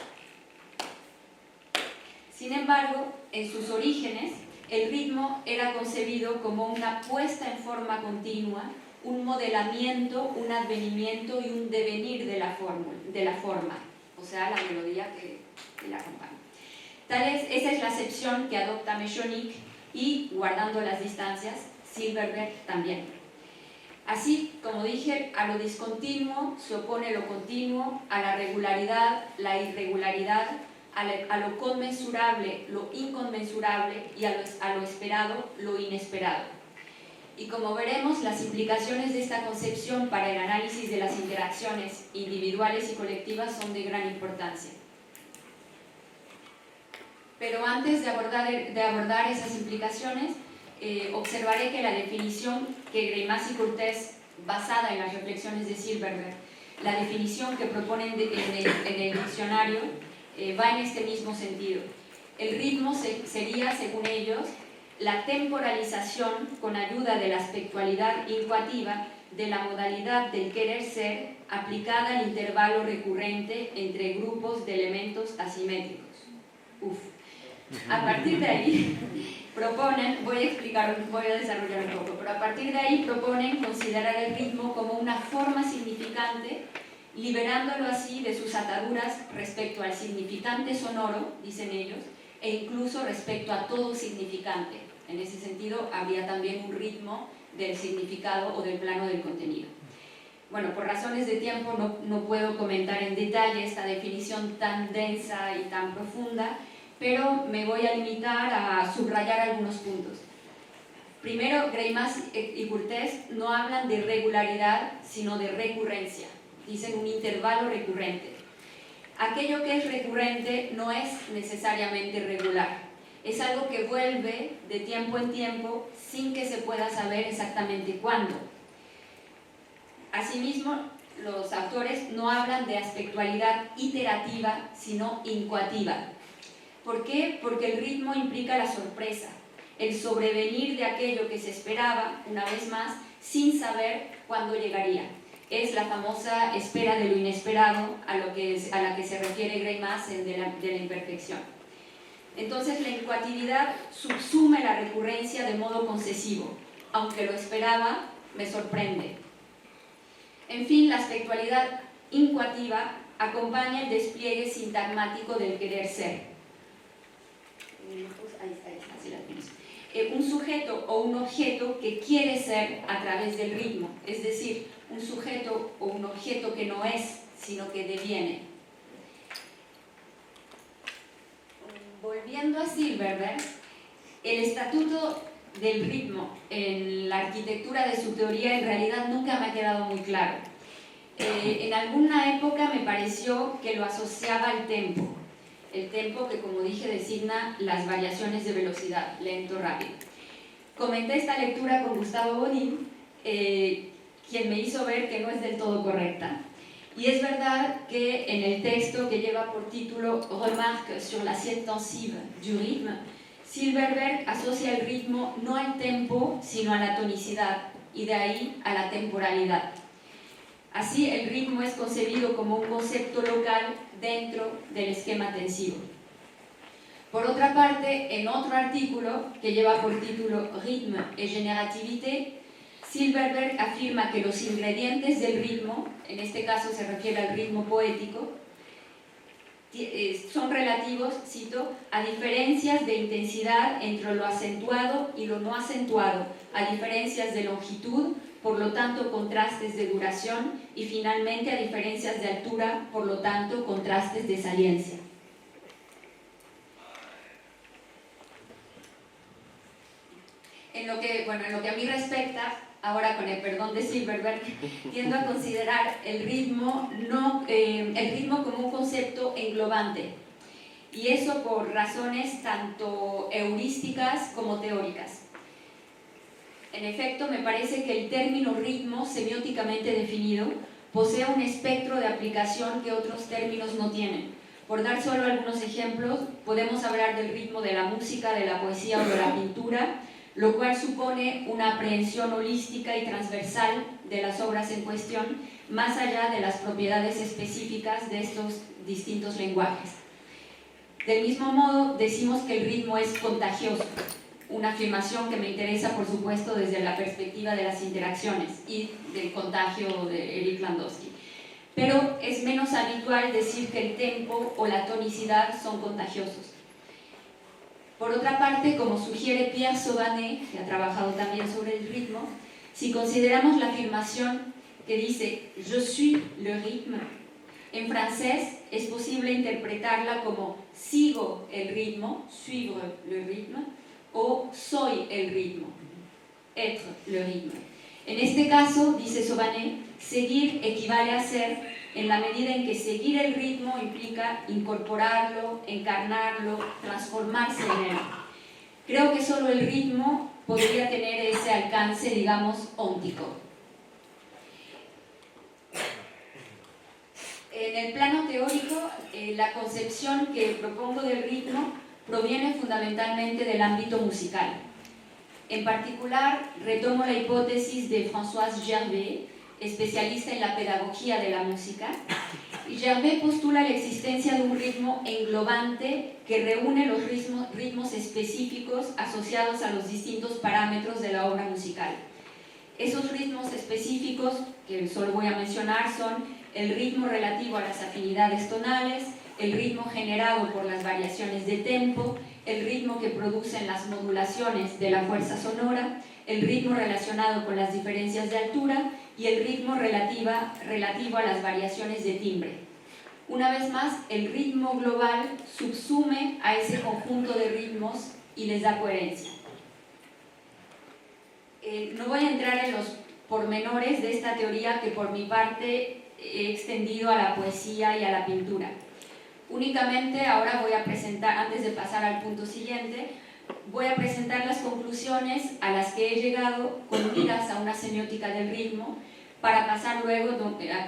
Sin embargo, en sus orígenes, el ritmo era concebido como una puesta en forma continua, un modelamiento, un advenimiento y un devenir de la forma, o sea, la melodía que la acompaña. Esa es la acepción que adopta Mechonic y, guardando las distancias, Silverberg también. Así, como dije, a lo discontinuo se opone lo continuo, a la regularidad, la irregularidad, a lo conmensurable, lo inconmensurable, y a lo esperado, lo inesperado. Y como veremos, las implicaciones de esta concepción para el análisis de las interacciones individuales y colectivas son de gran importancia. Pero antes de abordar esas implicaciones, observaré que la definición que Greimas y Curtés, basada en las reflexiones de Silverberg, la definición que proponen en el diccionario, va en este mismo sentido. El ritmo sería, según ellos, la temporalización con ayuda de la aspectualidad incoativa de la modalidad del querer ser aplicada al intervalo recurrente entre grupos de elementos asimétricos. A partir de ahí proponen, voy a desarrollar un poco, pero a partir de ahí proponen considerar el ritmo como una forma significante, liberándolo así de sus ataduras respecto al significante sonoro, dicen ellos, e incluso respecto a todo significante. En ese sentido, habría también un ritmo del significado o del plano del contenido. Bueno, por razones de tiempo no puedo comentar en detalle esta definición tan densa y tan profunda, pero me voy a limitar a subrayar algunos puntos. Primero, Greimas y Curtés no hablan de regularidad, sino de recurrencia. Dicen un intervalo recurrente. Aquello que es recurrente no es necesariamente regular. Es algo que vuelve de tiempo en tiempo sin que se pueda saber exactamente cuándo. Asimismo, los autores no hablan de aspectualidad iterativa, sino incoativa. ¿Por qué? Porque el ritmo implica la sorpresa, el sobrevenir de aquello que se esperaba, una vez más, sin saber cuándo llegaría. Es la famosa espera de lo inesperado a la que se refiere Greimas de la imperfección. Entonces, la incoatividad subsume la recurrencia de modo concesivo. Aunque lo esperaba, me sorprende. En fin, la aspectualidad incoativa acompaña el despliegue sintagmático del querer ser. Un sujeto o un objeto que quiere ser a través del ritmo, es decir, un sujeto o un objeto que no es, sino que deviene. Volviendo a Silverberg, el estatuto del ritmo en la arquitectura de su teoría en realidad nunca me ha quedado muy claro. En alguna época me pareció que lo asociaba al tempo. El tempo que, como dije, designa las variaciones de velocidad, lento, rápido. Comenté esta lectura con Gustavo Bodin, quien me hizo ver que no es del todo correcta. Y es verdad que en el texto que lleva por título Remarques sur l'assiette tensive du rythme, Silverberg asocia el ritmo no al tempo, sino a la tonicidad, y de ahí a la temporalidad. Así, el ritmo es concebido como un concepto local dentro del esquema tensivo. Por otra parte, en otro artículo que lleva por título Rythme et générativité, Silverberg afirma que los ingredientes del ritmo, en este caso se refiere al ritmo poético, son relativos, cito, a diferencias de intensidad entre lo acentuado y lo no acentuado, a diferencias de longitud, por lo tanto contrastes de duración, y finalmente a diferencias de altura, por lo tanto contrastes de saliencia. En lo que a mí respecta, ahora con el perdón de Silverberg, tiendo a considerar el ritmo como un concepto englobante, y eso por razones tanto heurísticas como teóricas. En efecto, me parece que el término ritmo, semióticamente definido, posee un espectro de aplicación que otros términos no tienen. Por dar solo algunos ejemplos, podemos hablar del ritmo de la música, de la poesía o de la pintura, lo cual supone una aprehensión holística y transversal de las obras en cuestión, más allá de las propiedades específicas de estos distintos lenguajes. Del mismo modo, decimos que el ritmo es contagioso, una afirmación que me interesa, por supuesto, desde la perspectiva de las interacciones y del contagio de Eric Landowski. Pero es menos habitual decir que el tempo o la tonicidad son contagiosos. Por otra parte, como sugiere Pierre Sauvanet, que ha trabajado también sobre el ritmo, si consideramos la afirmación que dice «Je suis le rythme», en francés es posible interpretarla como «sigo el ritmo», «suivre le rythme», o «soy el ritmo», «être le rythme». En este caso, dice Sauvanet, seguir equivale a ser, en la medida en que seguir el ritmo implica incorporarlo, encarnarlo, transformarse en él. Creo que solo el ritmo podría tener ese alcance, digamos, óntico. En el plano teórico, la concepción que propongo del ritmo proviene fundamentalmente del ámbito musical. En particular, retomo la hipótesis de Françoise Gervais, especialista en la pedagogía de la música, y Gervais postula la existencia de un ritmo englobante que reúne los ritmos específicos asociados a los distintos parámetros de la obra musical. Esos ritmos específicos, que solo voy a mencionar, son el ritmo relativo a las afinidades tonales, el ritmo generado por las variaciones de tempo, el ritmo que producen las modulaciones de la fuerza sonora, el ritmo relacionado con las diferencias de altura y el ritmo relativo a las variaciones de timbre. Una vez más, el ritmo global subsume a ese conjunto de ritmos y les da coherencia. No voy a entrar en los pormenores de esta teoría que por mi parte he extendido a la poesía y a la pintura. Únicamente ahora voy a presentar, antes de pasar al punto siguiente, voy a presentar las conclusiones a las que he llegado con miras a una semiótica del ritmo, para pasar luego,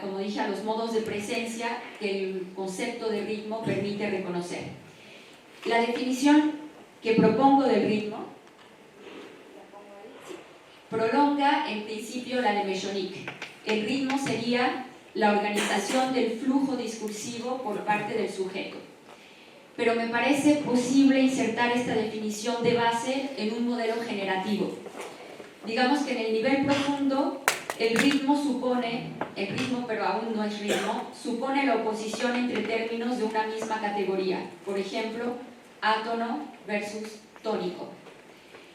como dije, a los modos de presencia que el concepto de ritmo permite reconocer. La definición que propongo del ritmo prolonga en principio la de Mechonic. El ritmo sería la organización del flujo discursivo por parte del sujeto. Pero me parece posible insertar esta definición de base en un modelo generativo. Digamos que en el nivel profundo, el ritmo pero aún no es ritmo, supone la oposición entre términos de una misma categoría. Por ejemplo, átono versus tónico.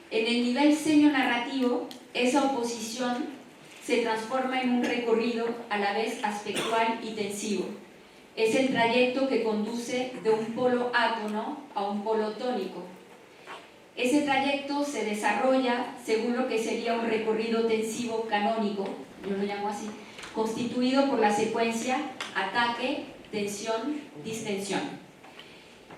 En el nivel semionarrativo, esa oposición se transforma en un recorrido a la vez aspectual y tensivo. Es el trayecto que conduce de un polo átono a un polo tónico. Ese trayecto se desarrolla según lo que sería un recorrido tensivo canónico, yo lo llamo así, constituido por la secuencia ataque, tensión, distensión.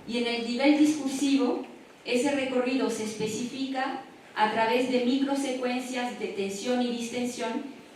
Y en el nivel discursivo, ese recorrido se especifica a través de microsecuencias de tensión y distensión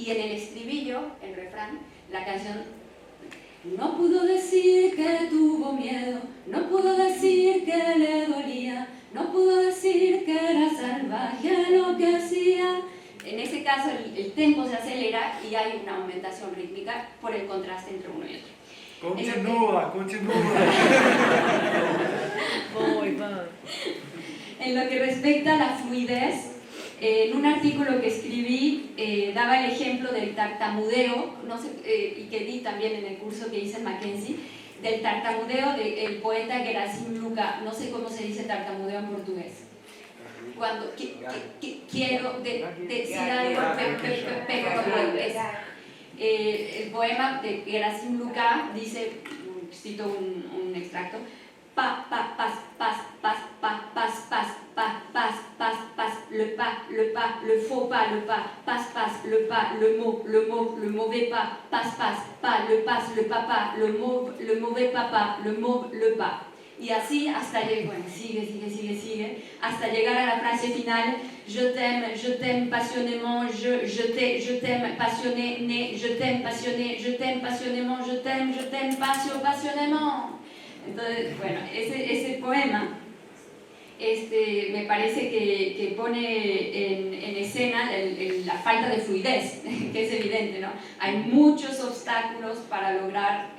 Y en el estribillo, el refrán, la canción: no pudo decir que tuvo miedo, no pudo decir que le dolía, no pudo decir que era salvaje lo que hacía. En ese caso el tempo se acelera y hay una aumentación rítmica por el contraste entre uno y otro. Continúa. Muy bien. En lo que respecta a la fluidez, en un artículo que escribí daba el ejemplo del tartamudeo, no sé, y que di también en el curso que hice en Mackenzie, del tartamudeo del poeta Gerasim Luca. No sé cómo se dice tartamudeo en portugués. Cuando quiero decir algo, el poema de Gerasim Luca dice, cito un extracto: pa, pa, pas, pas, pas, pas, pas, pas, pas, pas, pas, pas, le pas, le faux pas, le pas, le pas, le mauvais pas, le pas, le papa, le mauvais papa, le pas. Y así hasta llegar, bueno, sigue, hasta llegar a la frase final: je t'aime passionnément, je t'aime passionné, je t'aime passionné, je t'aime passionnément, je t'aime passionnément. Entonces, bueno, ese poema me parece que pone en escena la falta de fluidez, que es evidente, ¿no? Hay muchos obstáculos para lograr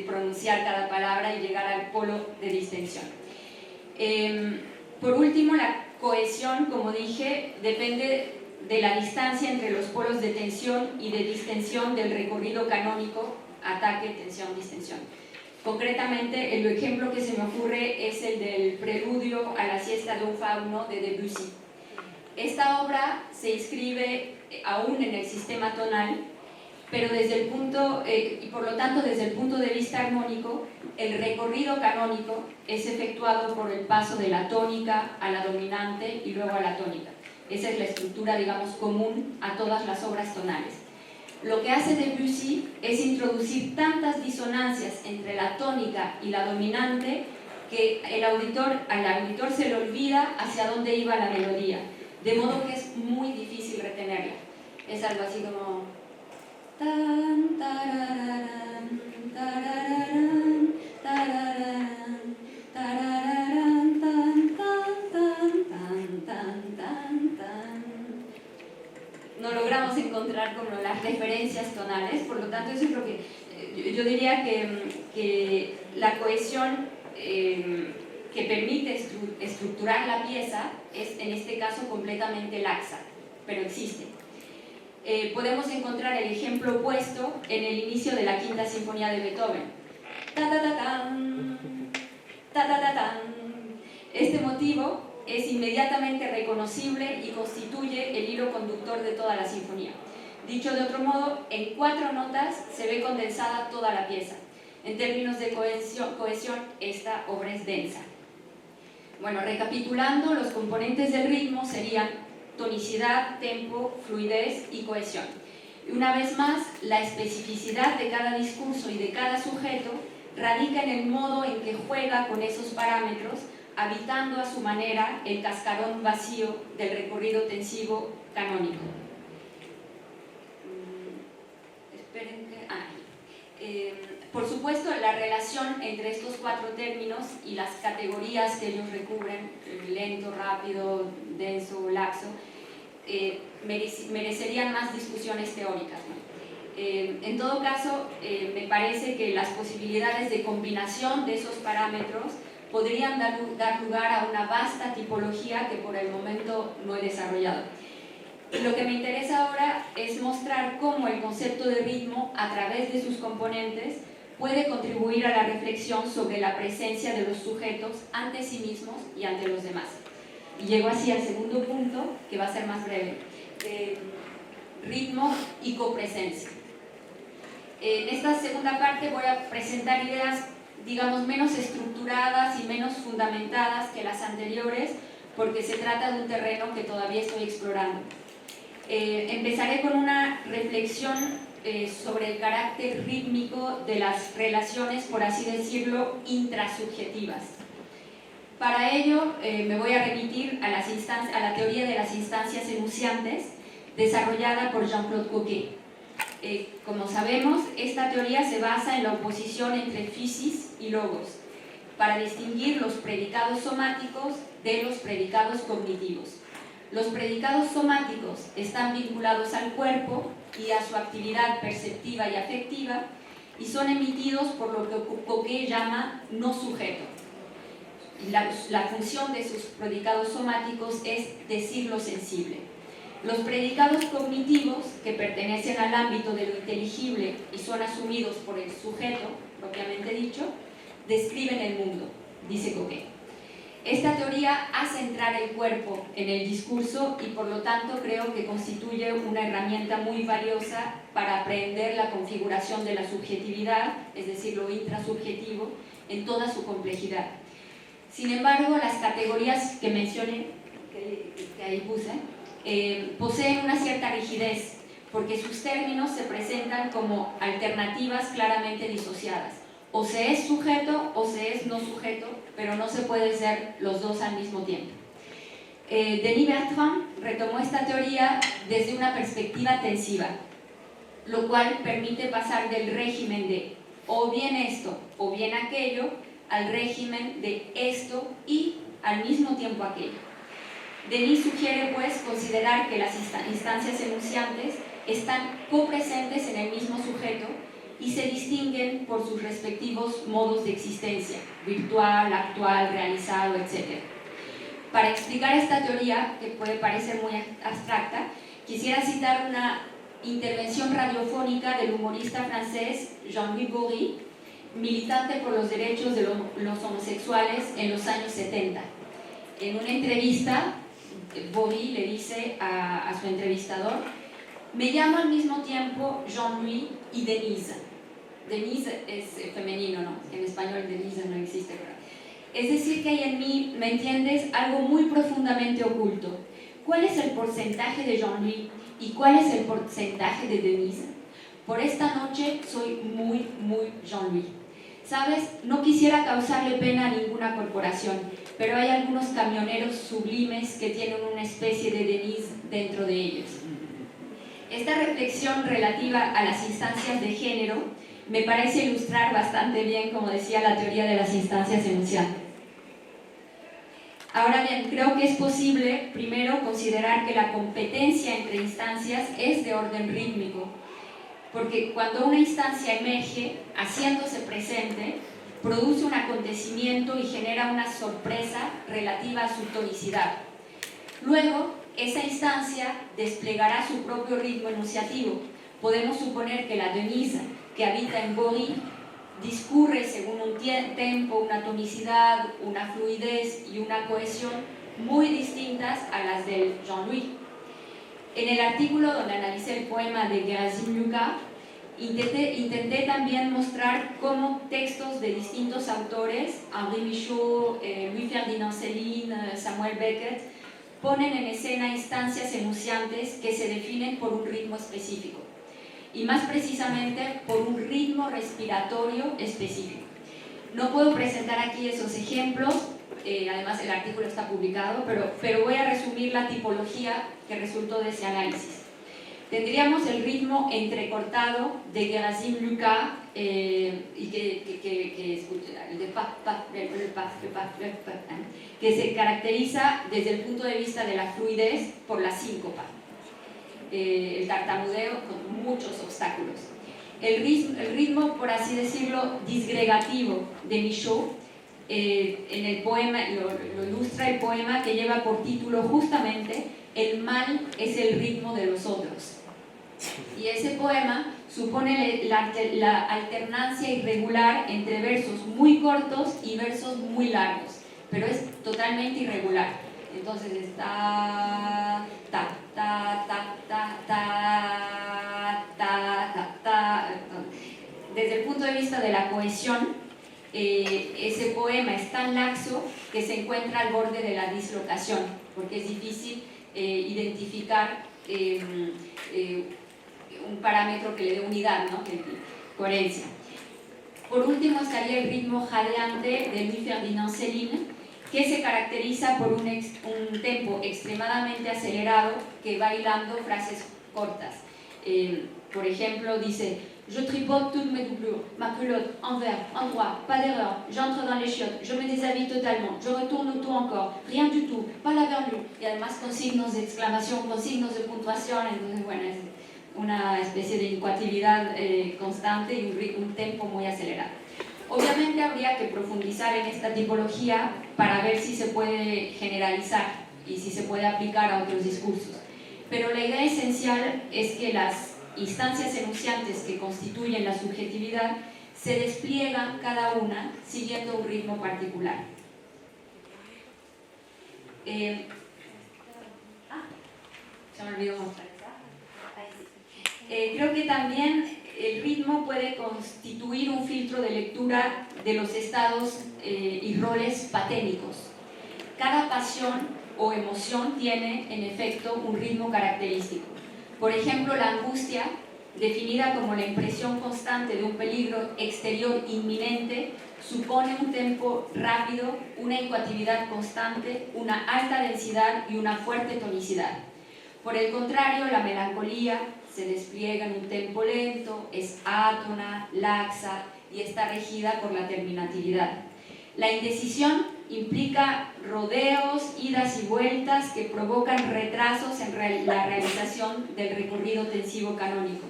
pronunciar cada palabra y llegar al polo de distensión. Por último, la cohesión, como dije, depende de la distancia entre los polos de tensión y de distensión del recorrido canónico: ataque, tensión, distensión. Concretamente, el ejemplo que se me ocurre es el del preludio a la siesta de un fauno de Debussy. Esta obra se inscribe aún en el sistema tonal, pero desde el punto, y por lo tanto desde el punto de vista armónico, el recorrido canónico es efectuado por el paso de la tónica a la dominante y luego a la tónica. Esa es la estructura, digamos, común a todas las obras tonales. Lo que hace Debussy es introducir tantas disonancias entre la tónica y la dominante que al auditor se le olvida hacia dónde iba la melodía, de modo que es muy difícil retenerla. Es algo así como tan, tarararán, tarararán, tarararán, tarararán, tan, tan, tan, tan, tan, tan. No logramos encontrar como las referencias tonales, por lo tanto eso es lo que yo diría que la cohesión que permite estructurar la pieza es en este caso completamente laxa, pero existe. Podemos encontrar el ejemplo opuesto en el inicio de la Quinta Sinfonía de Beethoven. Ta, ta, ta, tan, ta, ta, ta, tan. Este motivo es inmediatamente reconocible y constituye el hilo conductor de toda la sinfonía. Dicho de otro modo, en 4 notas se ve condensada toda la pieza. En términos de cohesión, esta obra es densa. Bueno, recapitulando, los componentes del ritmo serían tonicidad, tempo, fluidez y cohesión. Y una vez más, la especificidad de cada discurso y de cada sujeto radica en el modo en que juega con esos parámetros, habitando a su manera el cascarón vacío del recorrido tensivo canónico. Por supuesto, la relación entre estos 4 términos y las categorías que ellos recubren, lento, rápido, denso, laxo, merecerían más discusiones teóricas, ¿no? En todo caso, me parece que las posibilidades de combinación de esos parámetros podrían dar lugar a una vasta tipología que por el momento no he desarrollado. Lo que me interesa ahora es mostrar cómo el concepto de ritmo, a través de sus componentes, puede contribuir a la reflexión sobre la presencia de los sujetos ante sí mismos y ante los demás. Y llego así al segundo punto, que va a ser más breve: ritmo y copresencia. En esta segunda parte voy a presentar ideas, digamos, menos estructuradas y menos fundamentadas que las anteriores, porque se trata de un terreno que todavía estoy explorando. Empezaré con una reflexión sobre el carácter rítmico de las relaciones, por así decirlo, intrasubjetivas. Para ello me voy a remitir a la teoría de las instancias enunciantes, desarrollada por Jean-Claude Coquet. Como sabemos, esta teoría se basa en la oposición entre physis y logos, para distinguir los predicados somáticos de los predicados cognitivos. Los predicados somáticos están vinculados al cuerpo y a su actividad perceptiva y afectiva y son emitidos por lo que Coquet llama no sujeto. La función de sus predicados somáticos es decir lo sensible. Los predicados cognitivos, que pertenecen al ámbito de lo inteligible y son asumidos por el sujeto, propiamente dicho, describen el mundo, dice Coquet. Esta teoría hace entrar el cuerpo en el discurso y por lo tanto creo que constituye una herramienta muy valiosa para aprender la configuración de la subjetividad, es decir, lo intrasubjetivo, en toda su complejidad. Sin embargo, las categorías que mencioné, que ahí puse, poseen una cierta rigidez, porque sus términos se presentan como alternativas claramente disociadas. O se es sujeto o se es no sujeto, pero no se puede ser los dos al mismo tiempo. Denis Bertrand retomó esta teoría desde una perspectiva tensiva, lo cual permite pasar del régimen de o bien esto o bien aquello al régimen de esto y al mismo tiempo aquello. Denis sugiere pues considerar que las instancias enunciantes están copresentes en el mismo sujeto y se distinguen por sus respectivos modos de existencia, virtual, actual, realizado, etc. Para explicar esta teoría, que puede parecer muy abstracta, quisiera citar una intervención radiofónica del humorista francés Jean-Louis Bory, militante por los derechos de los homosexuales en los años 70. En una entrevista, Bory le dice a su entrevistador: me llamo al mismo tiempo Jean-Louis y Denise. Denise es femenino, ¿no? En español Denise no existe, ¿verdad? Es decir, que hay en mí, ¿me entiendes?, algo muy profundamente oculto. ¿Cuál es el porcentaje de Jean-Louis y cuál es el porcentaje de Denise? Por esta noche soy muy, muy Jean-Louis. ¿Sabes? No quisiera causarle pena a ninguna corporación, pero hay algunos camioneros sublimes que tienen una especie de Denise dentro de ellos. Esta reflexión relativa a las instancias de género me parece ilustrar bastante bien, como decía, la teoría de las instancias enunciantes. Ahora bien, creo que es posible, primero, considerar que la competencia entre instancias es de orden rítmico, porque cuando una instancia emerge, haciéndose presente, produce un acontecimiento y genera una sorpresa relativa a su tonicidad. Luego, esa instancia desplegará su propio ritmo enunciativo. Podemos suponer que la Denise, que habita en Bory, discurre según un tempo, una tonicidad, una fluidez y una cohesión muy distintas a las del Jean-Louis. En el artículo donde analicé el poema de Gerasim Lucas, intenté también mostrar cómo textos de distintos autores, Henri Michaud, Louis-Ferdinand Céline, Samuel Beckett, ponen en escena instancias enunciantes que se definen por un ritmo específico, y más precisamente por un ritmo respiratorio específico. No puedo presentar aquí esos ejemplos, además el artículo está publicado, pero voy a resumir la tipología que resultó de ese análisis. Tendríamos el ritmo entrecortado de Gerasim Lucas, y el de que se caracteriza desde el punto de vista de la fluidez por la síncopa, el tartamudeo con muchos obstáculos. El ritmo, por así decirlo, disgregativo de Michaud, en el poema, lo ilustra el poema que lleva por título justamente El mal es el ritmo de los otros. Y ese poema supone la alternancia irregular entre versos muy cortos y versos muy largos, pero es totalmente irregular. Entonces está ta ta ta ta ta ta ta ta. Desde el punto de vista de la cohesión, ese poema es tan laxo que se encuentra al borde de la dislocación, porque es difícil identificar un parámetro que le dé unidad, ¿no? Coherencia. Por último estaría el ritmo jadeante de Louis-Ferdinand Céline, que se caracteriza por un tempo extremadamente acelerado que va hilando frases cortas. Por ejemplo, dice: je tripote toutes mes doublures, ma culotte, envers, endroit, pas d'erreur, j'entre dans les chiottes, je me déshabille totalement, je retourne tout encore, rien du tout, pas la verlue. Y además con signos de exclamación, con signos de puntuación. Entonces, bueno, es una especie de incoatividad constante y un tempo muy acelerado. Obviamente habría que profundizar en esta tipología para ver si se puede generalizar y si se puede aplicar a otros discursos. Pero la idea esencial es que las instancias enunciantes que constituyen la subjetividad se despliegan cada una siguiendo un ritmo particular. Se me olvidó mostrar. Creo que también el ritmo puede constituir un filtro de lectura de los estados y roles paténicos. Cada pasión o emoción tiene, en efecto, un ritmo característico. Por ejemplo, la angustia, definida como la impresión constante de un peligro exterior inminente, supone un tempo rápido, una incoatividad constante, una alta densidad y una fuerte tonicidad. Por el contrario, la melancolía se despliega en un tempo lento, es átona, laxa y está regida por la terminatividad. La indecisión implica rodeos, idas y vueltas que provocan retrasos en la realización del recorrido tensivo canónico.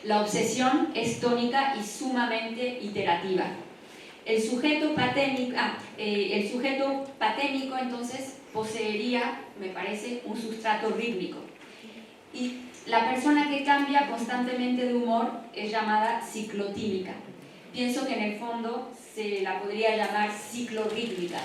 La obsesión es tónica y sumamente iterativa. El sujeto paténico entonces poseería, me parece, un sustrato rítmico. Y la persona que cambia constantemente de humor es llamada ciclotímica. Pienso que en el fondo se la podría llamar ciclorrítmica.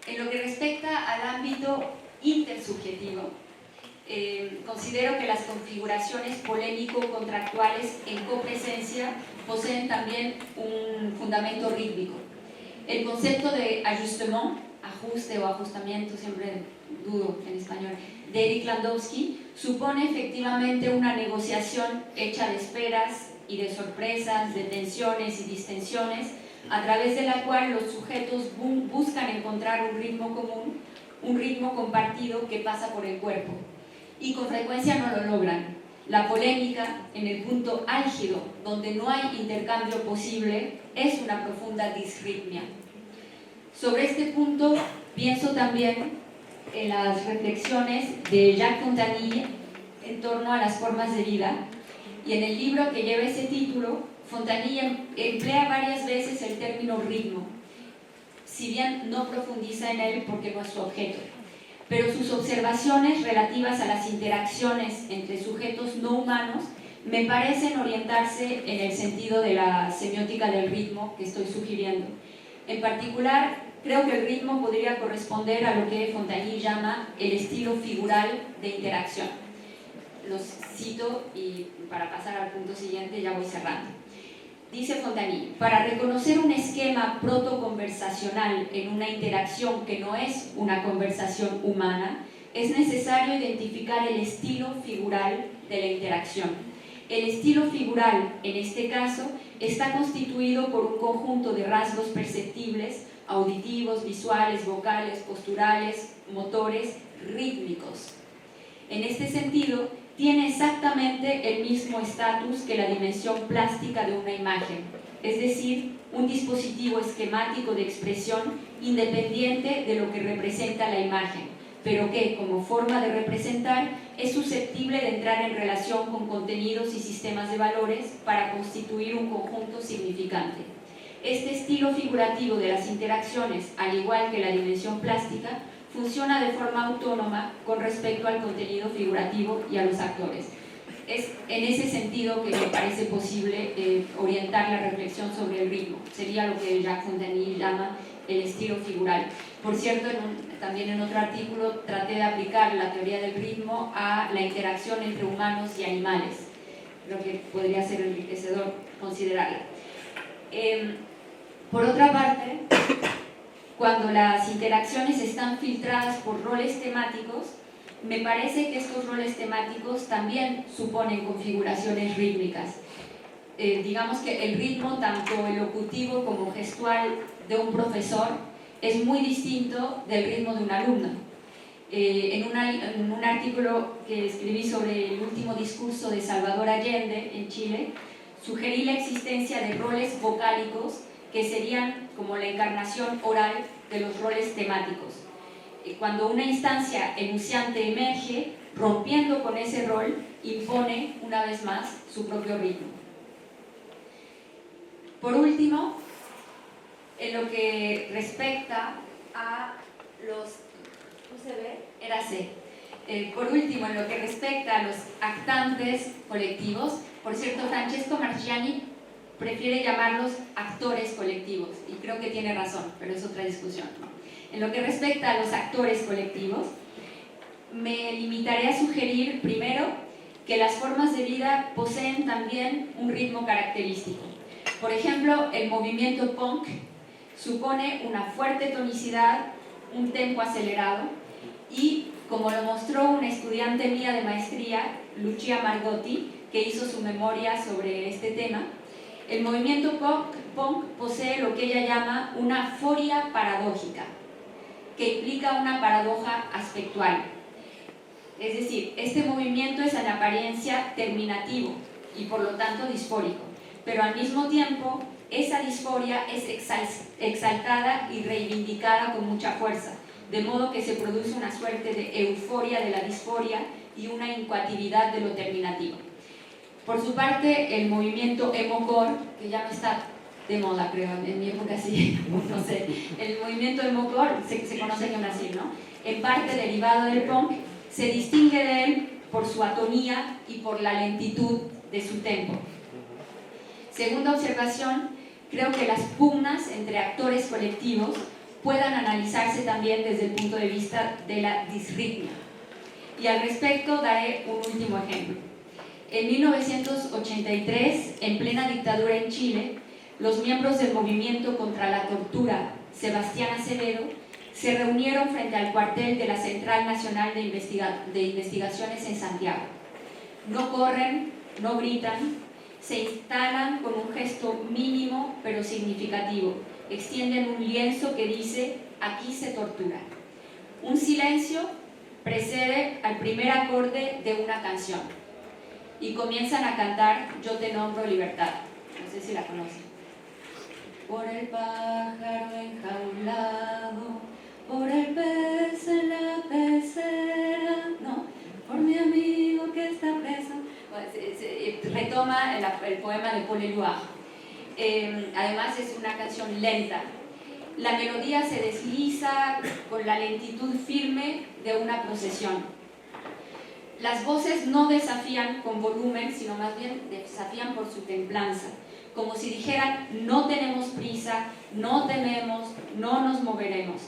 En lo que respecta al ámbito intersubjetivo, considero que las configuraciones polémico-contractuales en copresencia poseen también un fundamento rítmico. El concepto de ajustement, ajuste o ajustamiento, siempre dudo en español, de Eric Landowski, supone efectivamente una negociación hecha de esperas y de sorpresas, de tensiones y distensiones, a través de la cual los sujetos buscan encontrar un ritmo común, un ritmo compartido que pasa por el cuerpo. Y con frecuencia no lo logran. La polémica, en el punto álgido, donde no hay intercambio posible, es una profunda disritmia. Sobre este punto pienso también en las reflexiones de Jacques Fontanier en torno a las formas de vida, y en el libro que lleva ese título, Fontanier emplea varias veces el término ritmo, si bien no profundiza en él porque no es su objeto. Pero sus observaciones relativas a las interacciones entre sujetos no humanos me parecen orientarse en el sentido de la semiótica del ritmo que estoy sugiriendo. En particular, creo que el ritmo podría corresponder a lo que Fontanier llama el estilo figural de interacción. Los cito y para pasar al punto siguiente ya voy cerrando. Dice Fontanier: para reconocer un esquema protoconversacional en una interacción que no es una conversación humana, es necesario identificar el estilo figural de la interacción. El estilo figural, en este caso, está constituido por un conjunto de rasgos perceptibles, auditivos, visuales, vocales, posturales, motores, rítmicos. En este sentido, tiene exactamente el mismo estatus que la dimensión plástica de una imagen, es decir, un dispositivo esquemático de expresión independiente de lo que representa la imagen, pero que, como forma de representar, es susceptible de entrar en relación con contenidos y sistemas de valores para constituir un conjunto significante. Este estilo figurativo de las interacciones, al igual que la dimensión plástica, funciona de forma autónoma con respecto al contenido figurativo y a los actores. Es en ese sentido que me parece posible orientar la reflexión sobre el ritmo. Sería lo que Jacques Fontanier llama el estilo figural. Por cierto, también en otro artículo traté de aplicar la teoría del ritmo a la interacción entre humanos y animales. Creo que podría ser enriquecedor considerarla. Por otra parte, cuando las interacciones están filtradas por roles temáticos, me parece que estos roles temáticos también suponen configuraciones rítmicas. Digamos que el ritmo, tanto elocutivo como gestual, de un profesor es muy distinto del ritmo de un alumno. En un artículo que escribí sobre el último discurso de Salvador Allende en Chile, sugerí la existencia de roles vocálicos que serían como la encarnación oral de los roles temáticos. Cuando una instancia enunciante emerge, rompiendo con ese rol, impone una vez más su propio ritmo. Por último, en lo que respecta a los... ¿Cómo se ve? Era C. Por último, en lo que respecta a los actantes colectivos, por cierto, Francesco Marchiani prefiere llamarlos actores colectivos, y creo que tiene razón, pero es otra discusión, ¿no? En lo que respecta a los actores colectivos, me limitaré a sugerir, primero, que las formas de vida poseen también un ritmo característico. Por ejemplo, el movimiento punk supone una fuerte tonicidad, un tempo acelerado, y, como lo mostró una estudiante mía de maestría, Lucia Margotti, que hizo su memoria sobre este tema, el movimiento punk posee lo que ella llama una foria paradójica, que implica una paradoja aspectual. Es decir, este movimiento es en apariencia terminativo y por lo tanto disfórico, pero al mismo tiempo esa disforia es exaltada y reivindicada con mucha fuerza, de modo que se produce una suerte de euforia de la disforia y una incoatividad de lo terminativo. Por su parte, el movimiento emo-core, que ya no está de moda, creo, en mi época sí, no sé, el movimiento emo-core se conoce en Brasil, ¿no? En parte derivado del punk, se distingue de él por su atonía y por la lentitud de su tempo. Segunda observación, creo que las pugnas entre actores colectivos puedan analizarse también desde el punto de vista de la disritmia. Y al respecto daré un último ejemplo. En 1983, en plena dictadura en Chile, los miembros del movimiento contra la tortura, Sebastián Acevedo, se reunieron frente al cuartel de la Central Nacional de Investigaciones en Santiago. No corren, no gritan, se instalan con un gesto mínimo pero significativo. Extienden un lienzo que dice: aquí se tortura. Un silencio precede al primer acorde de una canción y comienzan a cantar Yo te nombro libertad. No sé si la conocen. Por el pájaro enjaulado, por el pez en la pecera, ¿no? Por mi amigo que está preso. Retoma el poema de Paul Éluard. Además es una canción lenta. La melodía se desliza con la lentitud firme de una procesión. Las voces no desafían con volumen, sino más bien desafían por su templanza, como si dijeran: no tenemos prisa, no tememos, no nos moveremos.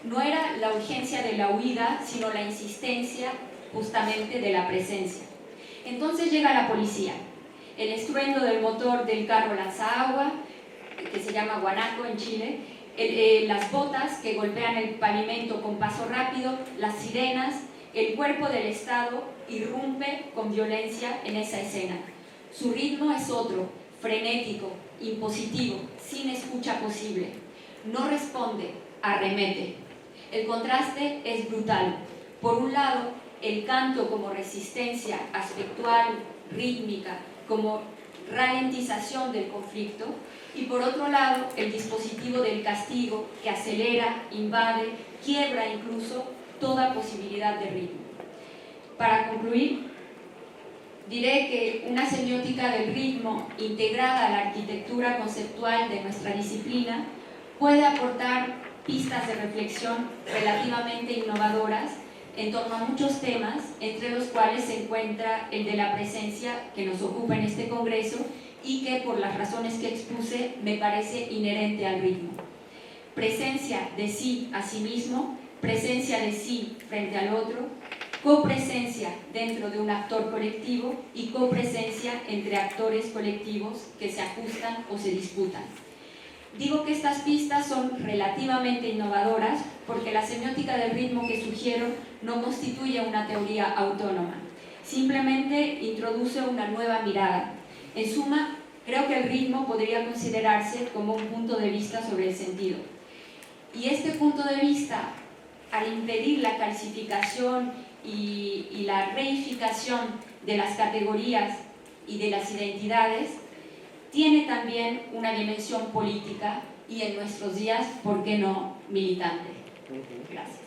No era la urgencia de la huida, sino la insistencia justamente de la presencia. Entonces llega la policía. El estruendo del motor del carro lanzaagua, que se llama guanaco en Chile, las botas que golpean el pavimento con paso rápido, las sirenas, el cuerpo del Estado irrumpe con violencia en esa escena. Su ritmo es otro, frenético, impositivo, sin escucha posible. No responde, arremete. El contraste es brutal. Por un lado, el canto como resistencia aspectual, rítmica, como ralentización del conflicto, y por otro lado, el dispositivo del castigo que acelera, invade, quiebra incluso toda posibilidad de ritmo. Para concluir, diré que una semiótica del ritmo integrada a la arquitectura conceptual de nuestra disciplina puede aportar pistas de reflexión relativamente innovadoras en torno a muchos temas, entre los cuales se encuentra el de la presencia que nos ocupa en este congreso y que, por las razones que expuse, me parece inherente al ritmo. Presencia de sí a sí mismo, presencia de sí frente al otro, copresencia dentro de un actor colectivo y copresencia entre actores colectivos que se ajustan o se disputan. Digo que estas pistas son relativamente innovadoras porque la semiótica del ritmo que sugiero no constituye una teoría autónoma, simplemente introduce una nueva mirada. En suma, creo que el ritmo podría considerarse como un punto de vista sobre el sentido. Y este punto de vista, al impedir la calcificación y la reificación de las categorías y de las identidades, tiene también una dimensión política y en nuestros días, ¿por qué no, militante? Gracias.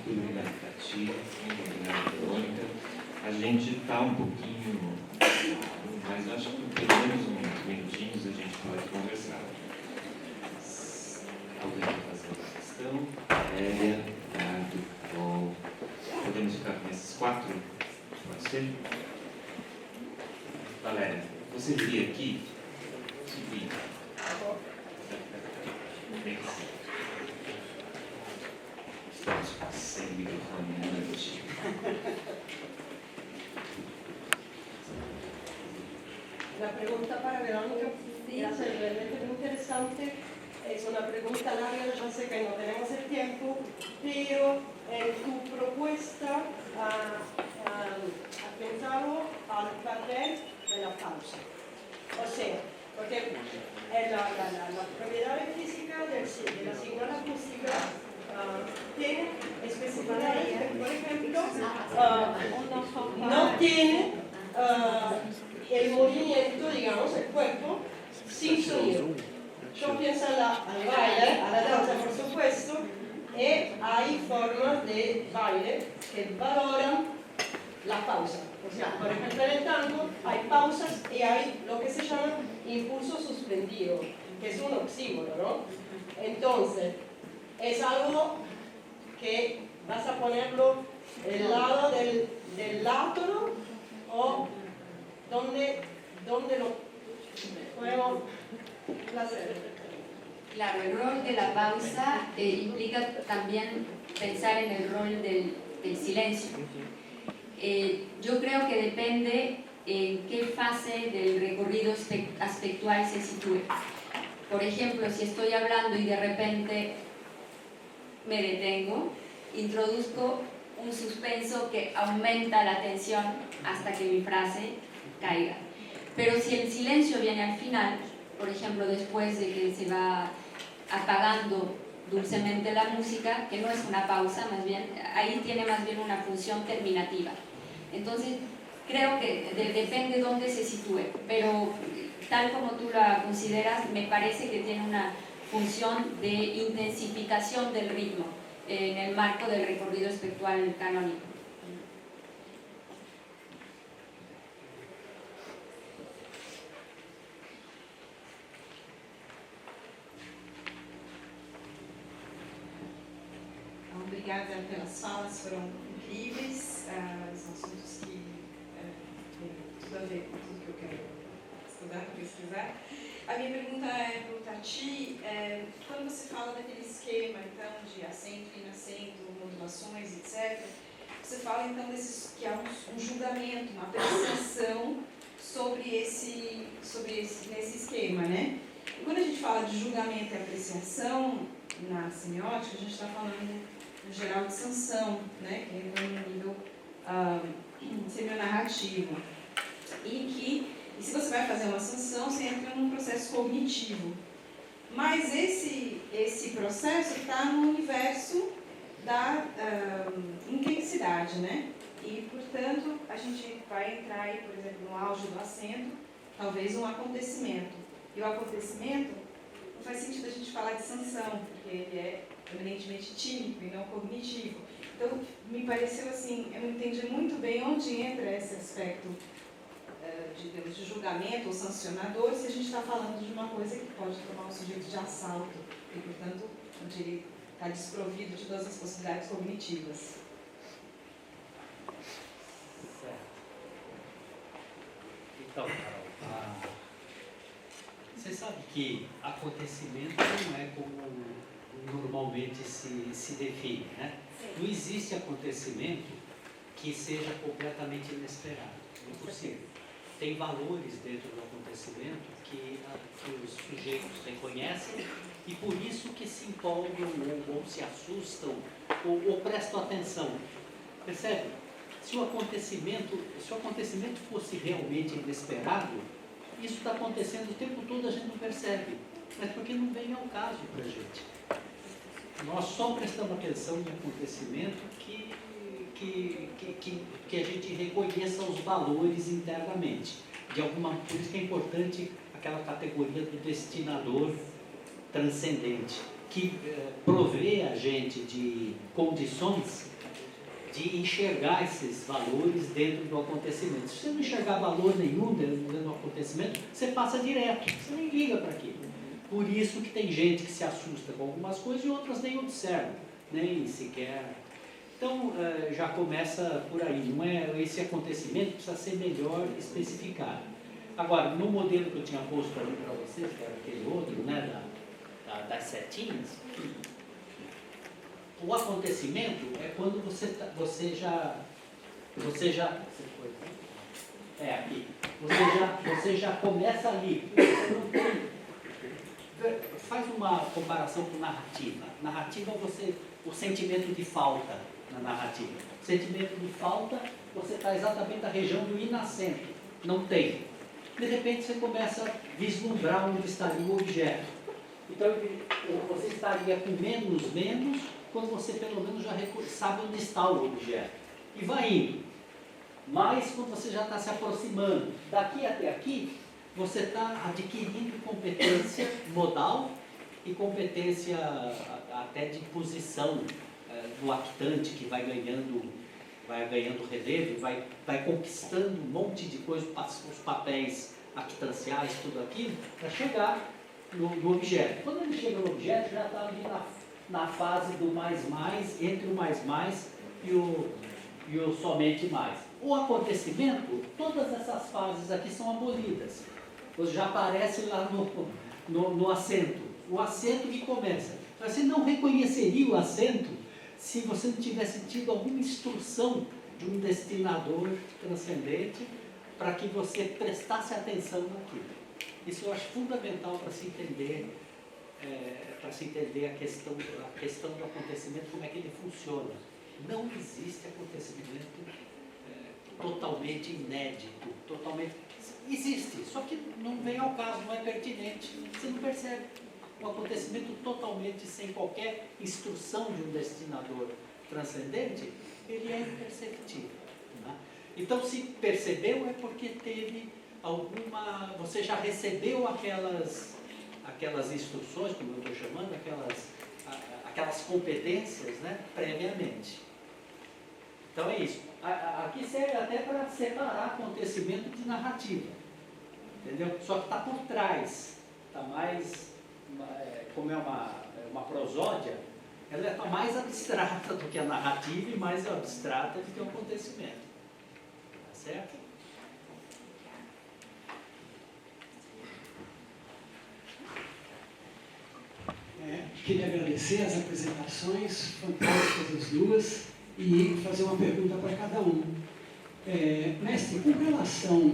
Muito obrigado, Tati. Muito obrigado, Verônica. A gente está um pouquinho, mas acho que pelo menos uns minutinhos a gente pode conversar. Alguém quer fazer uma questão? Ricardo, Carol. Podemos ficar com esses 4? Pode ser? Valéria, você viria aqui? Sim. Bem que sim. Estamos sem microfone na noite. La pregunta para Verónica, gracias, realmente muy interesante. Es una pregunta larga, yo sé que no tenemos el tiempo, pero en tu propuesta has pensado al papel de la pausa. O sea, porque la propiedad física de la señal acústica tiene especificidades que, por ejemplo, no tiene el movimiento, digamos, el cuerpo sin sonido. Yo pienso al baile, a la danza, por supuesto, y hay formas de baile que valoran la pausa. O sea, por ejemplo, en el tango hay pausas y hay lo que se llama impulso suspendido, que es un oxímono, ¿no? Entonces, es algo que vas a ponerlo del lado del átomo o donde lo podemos hacer. Claro, el rol de la pausa implica también pensar en el rol del silencio. Yo creo que depende en qué fase del recorrido aspectual se sitúe. Por ejemplo, si estoy hablando y de repente me detengo, introduzco un suspenso que aumenta la tensión hasta que mi frase caiga. Pero si el silencio viene al final, por ejemplo, después de que se va apagando dulcemente la música, que no es una pausa, más bien, ahí tiene más bien una función terminativa. Entonces, creo que depende dónde se sitúe, pero tal como tú la consideras, me parece que tiene una función de intensificación del ritmo en el marco del recorrido espectral canónico. Obrigada pelas falas, foram incríveis, são assuntos que têm tudo a ver com tudo que eu quero estudar, pesquisar. A minha pergunta é para o Tati, quando você fala daquele esquema então, de acento, inacento, modulações, etc., você fala então que há um julgamento, uma apreciação nesse esquema, né? E quando a gente fala de julgamento e apreciação na semiótica, a gente está falando no geral de sanção, né, que entra no nível semionarrativo. E se você vai fazer uma sanção, você entra num processo cognitivo. Mas esse processo está no universo da intensidade, né? E, portanto, a gente vai entrar aí, por exemplo, no auge do acento, talvez um acontecimento. E o acontecimento, não faz sentido a gente falar de sanção, porque ele é eminentemente tímico e não cognitivo. Então, me pareceu assim, eu não entendi muito bem onde entra esse aspecto de julgamento ou sancionador, se a gente está falando de uma coisa que pode tomar um sujeito de assalto e, portanto, onde ele está desprovido de todas as possibilidades cognitivas. Certo. Então, Carol, você sabe que acontecimento não é como normalmente se define, né? Não existe acontecimento que seja completamente inesperado, não é possível. Tem valores dentro do acontecimento que os sujeitos reconhecem e por isso que se empolgam ou se assustam ou prestam atenção. Percebe? Se o acontecimento fosse realmente inesperado, isso está acontecendo o tempo todo, a gente não percebe, mas porque não vem ao caso para a gente. Nós só prestamos atenção em acontecimento que a gente reconheça os valores internamente. Por isso que é importante aquela categoria do destinador transcendente, que provê a gente de condições de enxergar esses valores dentro do acontecimento. Se você não enxergar valor nenhum dentro do acontecimento, você passa direto, você nem liga para aquilo. Por isso que tem gente que se assusta com algumas coisas e outras nem observam, nem sequer. Então, já começa por aí. Não é, esse acontecimento precisa ser melhor especificado. Agora, no modelo que eu tinha posto ali para vocês, que era aquele outro, né, das setinhas, o acontecimento é quando você já começa ali. Você não tem. Faz uma comparação com narrativa. Narrativa, o sentimento de falta na narrativa. O sentimento de falta, você está exatamente na região do inacento. Não tem. De repente, você começa a vislumbrar onde estaria o objeto. Então, você estaria com menos, quando você pelo menos já sabe onde está o objeto. E vai indo. Mas, quando você já está se aproximando, daqui até aqui, você está adquirindo competência modal e competência até de posição do actante, que vai ganhando relevo, vai conquistando um monte de coisas, os papéis actanciais, tudo aquilo, para chegar no objeto. Quando ele chega no objeto, já está ali na fase do mais, entre o mais e o somente mais. O acontecimento, todas essas fases aqui são abolidas. Você já aparece lá no acento. O acento que começa. Você não reconheceria o acento se você não tivesse tido alguma instrução de um destinador transcendente para que você prestasse atenção naquilo. Isso eu acho fundamental para se entender, a questão do acontecimento, como é que ele funciona. Não existe acontecimento totalmente inédito, existe, só que não vem ao caso, não é pertinente, você não percebe. Um acontecimento totalmente sem qualquer instrução de um destinador transcendente, ele é imperceptível. Né? Então, se percebeu é porque teve você já recebeu aquelas instruções, como eu estou chamando, aquelas competências, né, previamente. Então é isso. Aqui serve até para separar acontecimento de narrativa. Entendeu? Só que está por trás. Está mais, como é uma prosódia, ela está mais abstrata do que a narrativa e mais abstrata do que o acontecimento. Tá certo? Queria agradecer as apresentações fantásticas das duas e fazer uma pergunta para cada um. Mestre, com relação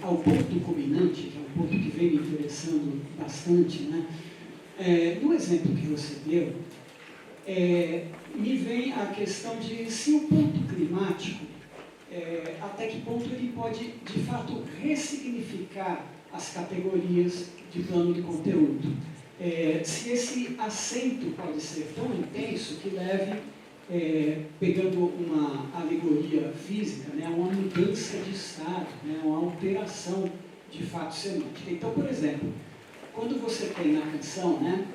ao ponto culminante, que é um ponto que vem me interessando bastante, né? No exemplo que você deu, me vem a questão de se o ponto climático, até que ponto ele pode, de fato, ressignificar as categorias de plano de conteúdo. Se esse acento pode ser tão intenso que leve, pegando uma alegoria física, né, uma mudança de estado, né, uma alteração de fato semântica. Então, por exemplo, quando você tem na canção, né,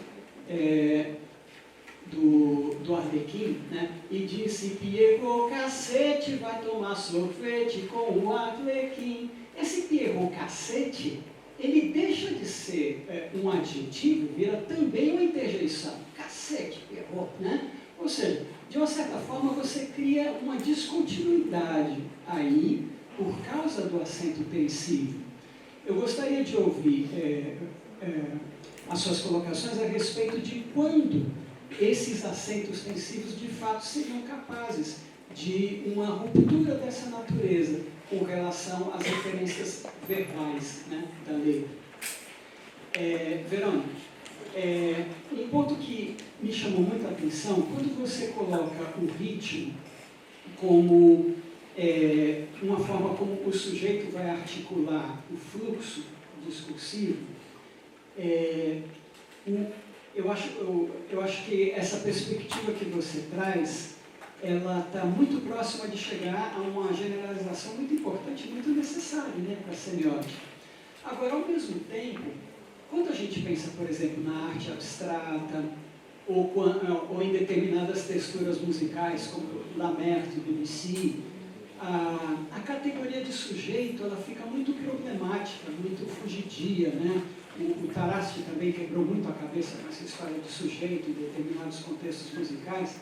do Arlequim, né, e disse: Pierrot cacete vai tomar sorvete com o Arlequim. Esse Pierrot cacete, ele deixa de ser um adjetivo, vira também uma interjeição. Cacete, Pierrot, né? Ou seja, de uma certa forma você cria uma descontinuidade aí por causa do acento tensivo. Eu gostaria de ouvir as suas colocações a respeito de quando esses acentos tensivos de fato seriam capazes de uma ruptura dessa natureza com relação às referências verbais, né, da letra. Verônica, um ponto que me chamou muita atenção, quando você coloca o ritmo como uma forma como o sujeito vai articular o fluxo discursivo, eu acho que essa perspectiva que você traz, ela está muito próxima de chegar a uma generalização muito importante, muito necessária, né, para a semiótica. Agora, ao mesmo tempo, quando a gente pensa, por exemplo, na arte abstrata, ou em determinadas texturas musicais, como Lamerte, Debussy, a categoria de sujeito ela fica muito problemática, muito fugidia, né? O Tarasti também quebrou muito a cabeça com essa história de sujeito em determinados contextos musicais.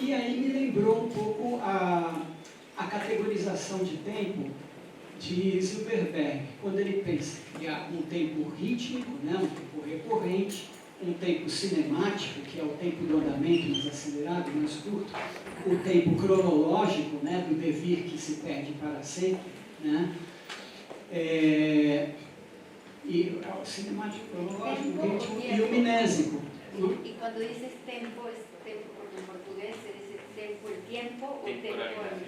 E aí me lembrou um pouco a categorização de tempo de Silverberg, quando ele pensa que há um tempo rítmico, né, um tempo recorrente, um tempo cinemático, que é o tempo do andamento mais acelerado, mais curto, o tempo cronológico, né, do devir que se perde para sempre, né, e o cinemático, cronológico, o ritmo e o minésico. Y cuando dices tempo, es tempo, porque en portugués se dice tempo el tiempo o tempo el...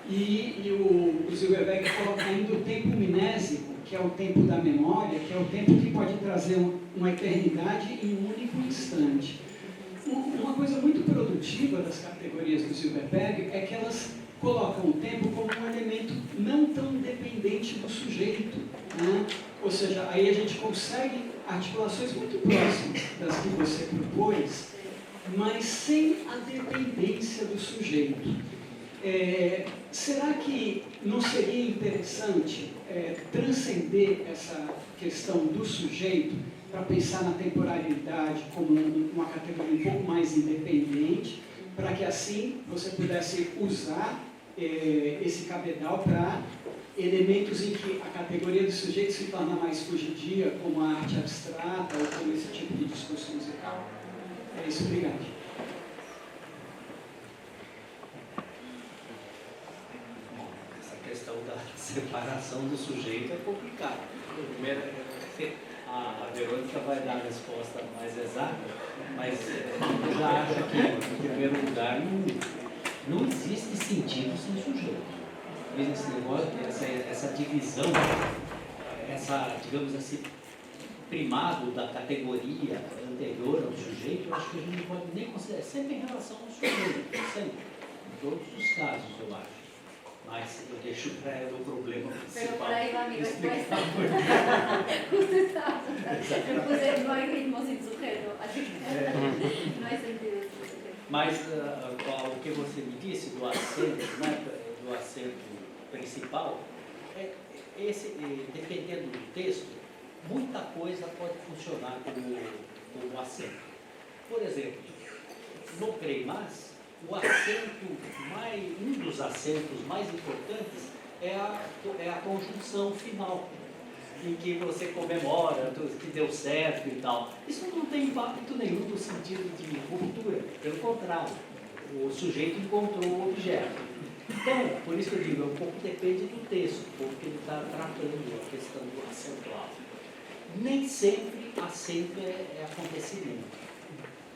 E o Silverberg coloca ainda o tempo minésico, que é o tempo da memória, que é o tempo que pode trazer uma eternidade em um único instante. Uma coisa muito produtiva das categorias do Silverberg é que elas colocam o tempo como um elemento não tão dependente do sujeito, né? Ou seja, aí a gente consegue articulações muito próximas das que você propôs, mas sem a dependência do sujeito. Será que não seria interessante transcender essa questão do sujeito para pensar na temporalidade como uma categoria um pouco mais independente, para que assim você pudesse usar esse cabedal para elementos em que a categoria do sujeito se torna mais fugidia, como a arte abstrata ou como esse tipo de discurso musical? É isso, obrigado. Essa questão da separação do sujeito é complicada. Primeiro, a Verônica vai dar a resposta mais exata, mas eu já acho que, em primeiro lugar, não existe sentido sem sujeito. Esse negócio, essa divisão, digamos assim, primado da categoria anterior ao sujeito, eu acho que a gente não pode nem considerar, sempre em relação ao sujeito, sempre, em todos os casos, eu acho. Mas eu deixo para ela o problema principal. Pero por ahí va mi respuesta. Justo estaba. Yo puse, no hay ritmo sin sujeto, así que no hay sentido sin sujeto. Mas o que você me disse do acento, né, do acento principal, dependendo do texto, muita coisa pode funcionar como acento. Por exemplo, no Creimás, um dos acentos mais importantes é a conjunção final, em que você comemora que deu certo e tal. Isso não tem impacto nenhum no sentido de ruptura, pelo contrário, o sujeito encontrou o objeto. Então, por isso que eu digo, um pouco depende do texto, porque ele está tratando a questão do acentual. Nem sempre acento é acontecimento.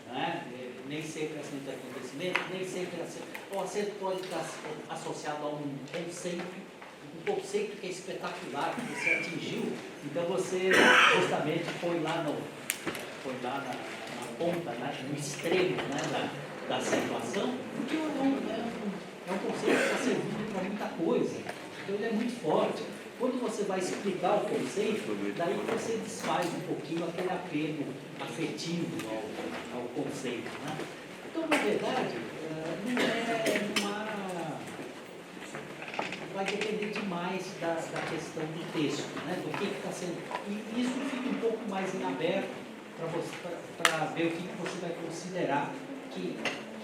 Né? Nem sempre acento é acontecimento, nem sempre acento. O acento pode estar associado a um conceito que é espetacular, que você atingiu, então você justamente foi lá na ponta, né, no extremo, né, da acentuação, porque é um conceito que está servindo para muita coisa, então ele é muito forte. Quando você vai explicar o conceito, daí você desfaz um pouquinho aquele apego afetivo ao conceito. Né? Então, na verdade, vai depender demais da questão do texto, né? Do que está sendo. E isso fica um pouco mais em aberto para ver o que você vai considerar que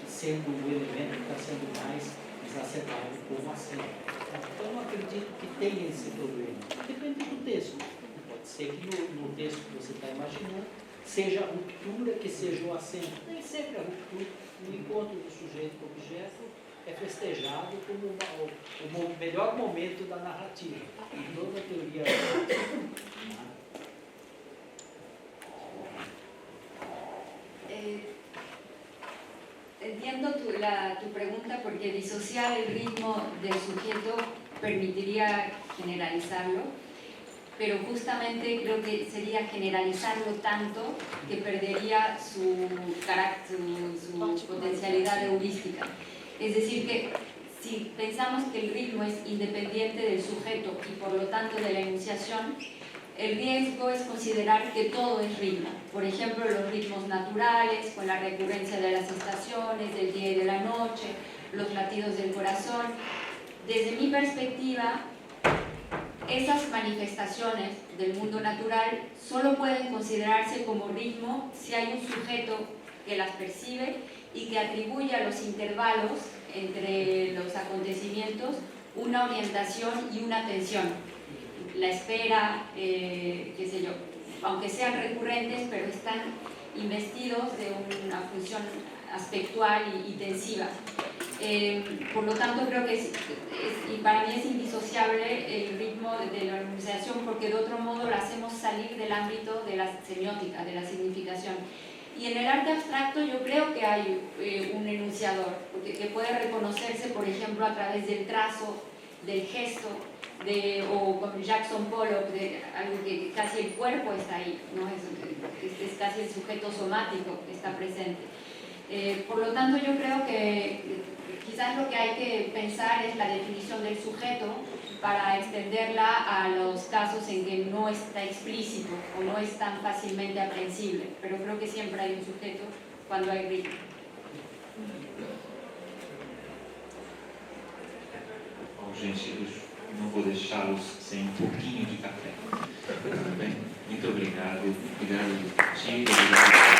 sendo o elemento que está sendo mais exacerbado como acento. Então, eu não acredito que tenha esse problema. Depende do texto. Pode ser que no texto que você está imaginando seja a ruptura que seja o acento. Nem sempre a ruptura, o encontro do sujeito com o objeto é festejado como o melhor momento da narrativa. Em toda a teoria. Entiendo tu pregunta porque disociar el ritmo del sujeto permitiría generalizarlo, pero justamente creo que sería generalizarlo tanto que perdería su carácter, su potencialidad heurística. Es decir, que si pensamos que el ritmo es independiente del sujeto y por lo tanto de la enunciación, el riesgo es considerar que todo es ritmo. Por ejemplo, los ritmos naturales, con la recurrencia de las estaciones, del día y de la noche, los latidos del corazón. Desde mi perspectiva, esas manifestaciones del mundo natural solo pueden considerarse como ritmo si hay un sujeto que las percibe y que atribuye a los intervalos entre los acontecimientos una orientación y una tensión. La espera, qué sé yo, aunque sean recurrentes, pero están investidos de una función aspectual y tensiva. Por lo tanto, creo que y para mí es indisociable el ritmo de la enunciación, porque de otro modo lo hacemos salir del ámbito de la semiótica, de la significación. Y en el arte abstracto yo creo que hay un enunciador, que puede reconocerse, por ejemplo, a través del trazo, del gesto, o con Jackson Pollock, algo que casi el cuerpo está ahí, ¿no? Es casi el sujeto somático que está presente. Por lo tanto, yo creo que quizás lo que hay que pensar es la definición del sujeto para extenderla a los casos en que no está explícito o no es tan fácilmente aprehensible, pero creo que siempre hay un sujeto cuando hay ritmo. Bom, gente, não vou deixá-los sem um pouquinho de café. Muito bem? Muito obrigado. Obrigado, Tito. Obrigado.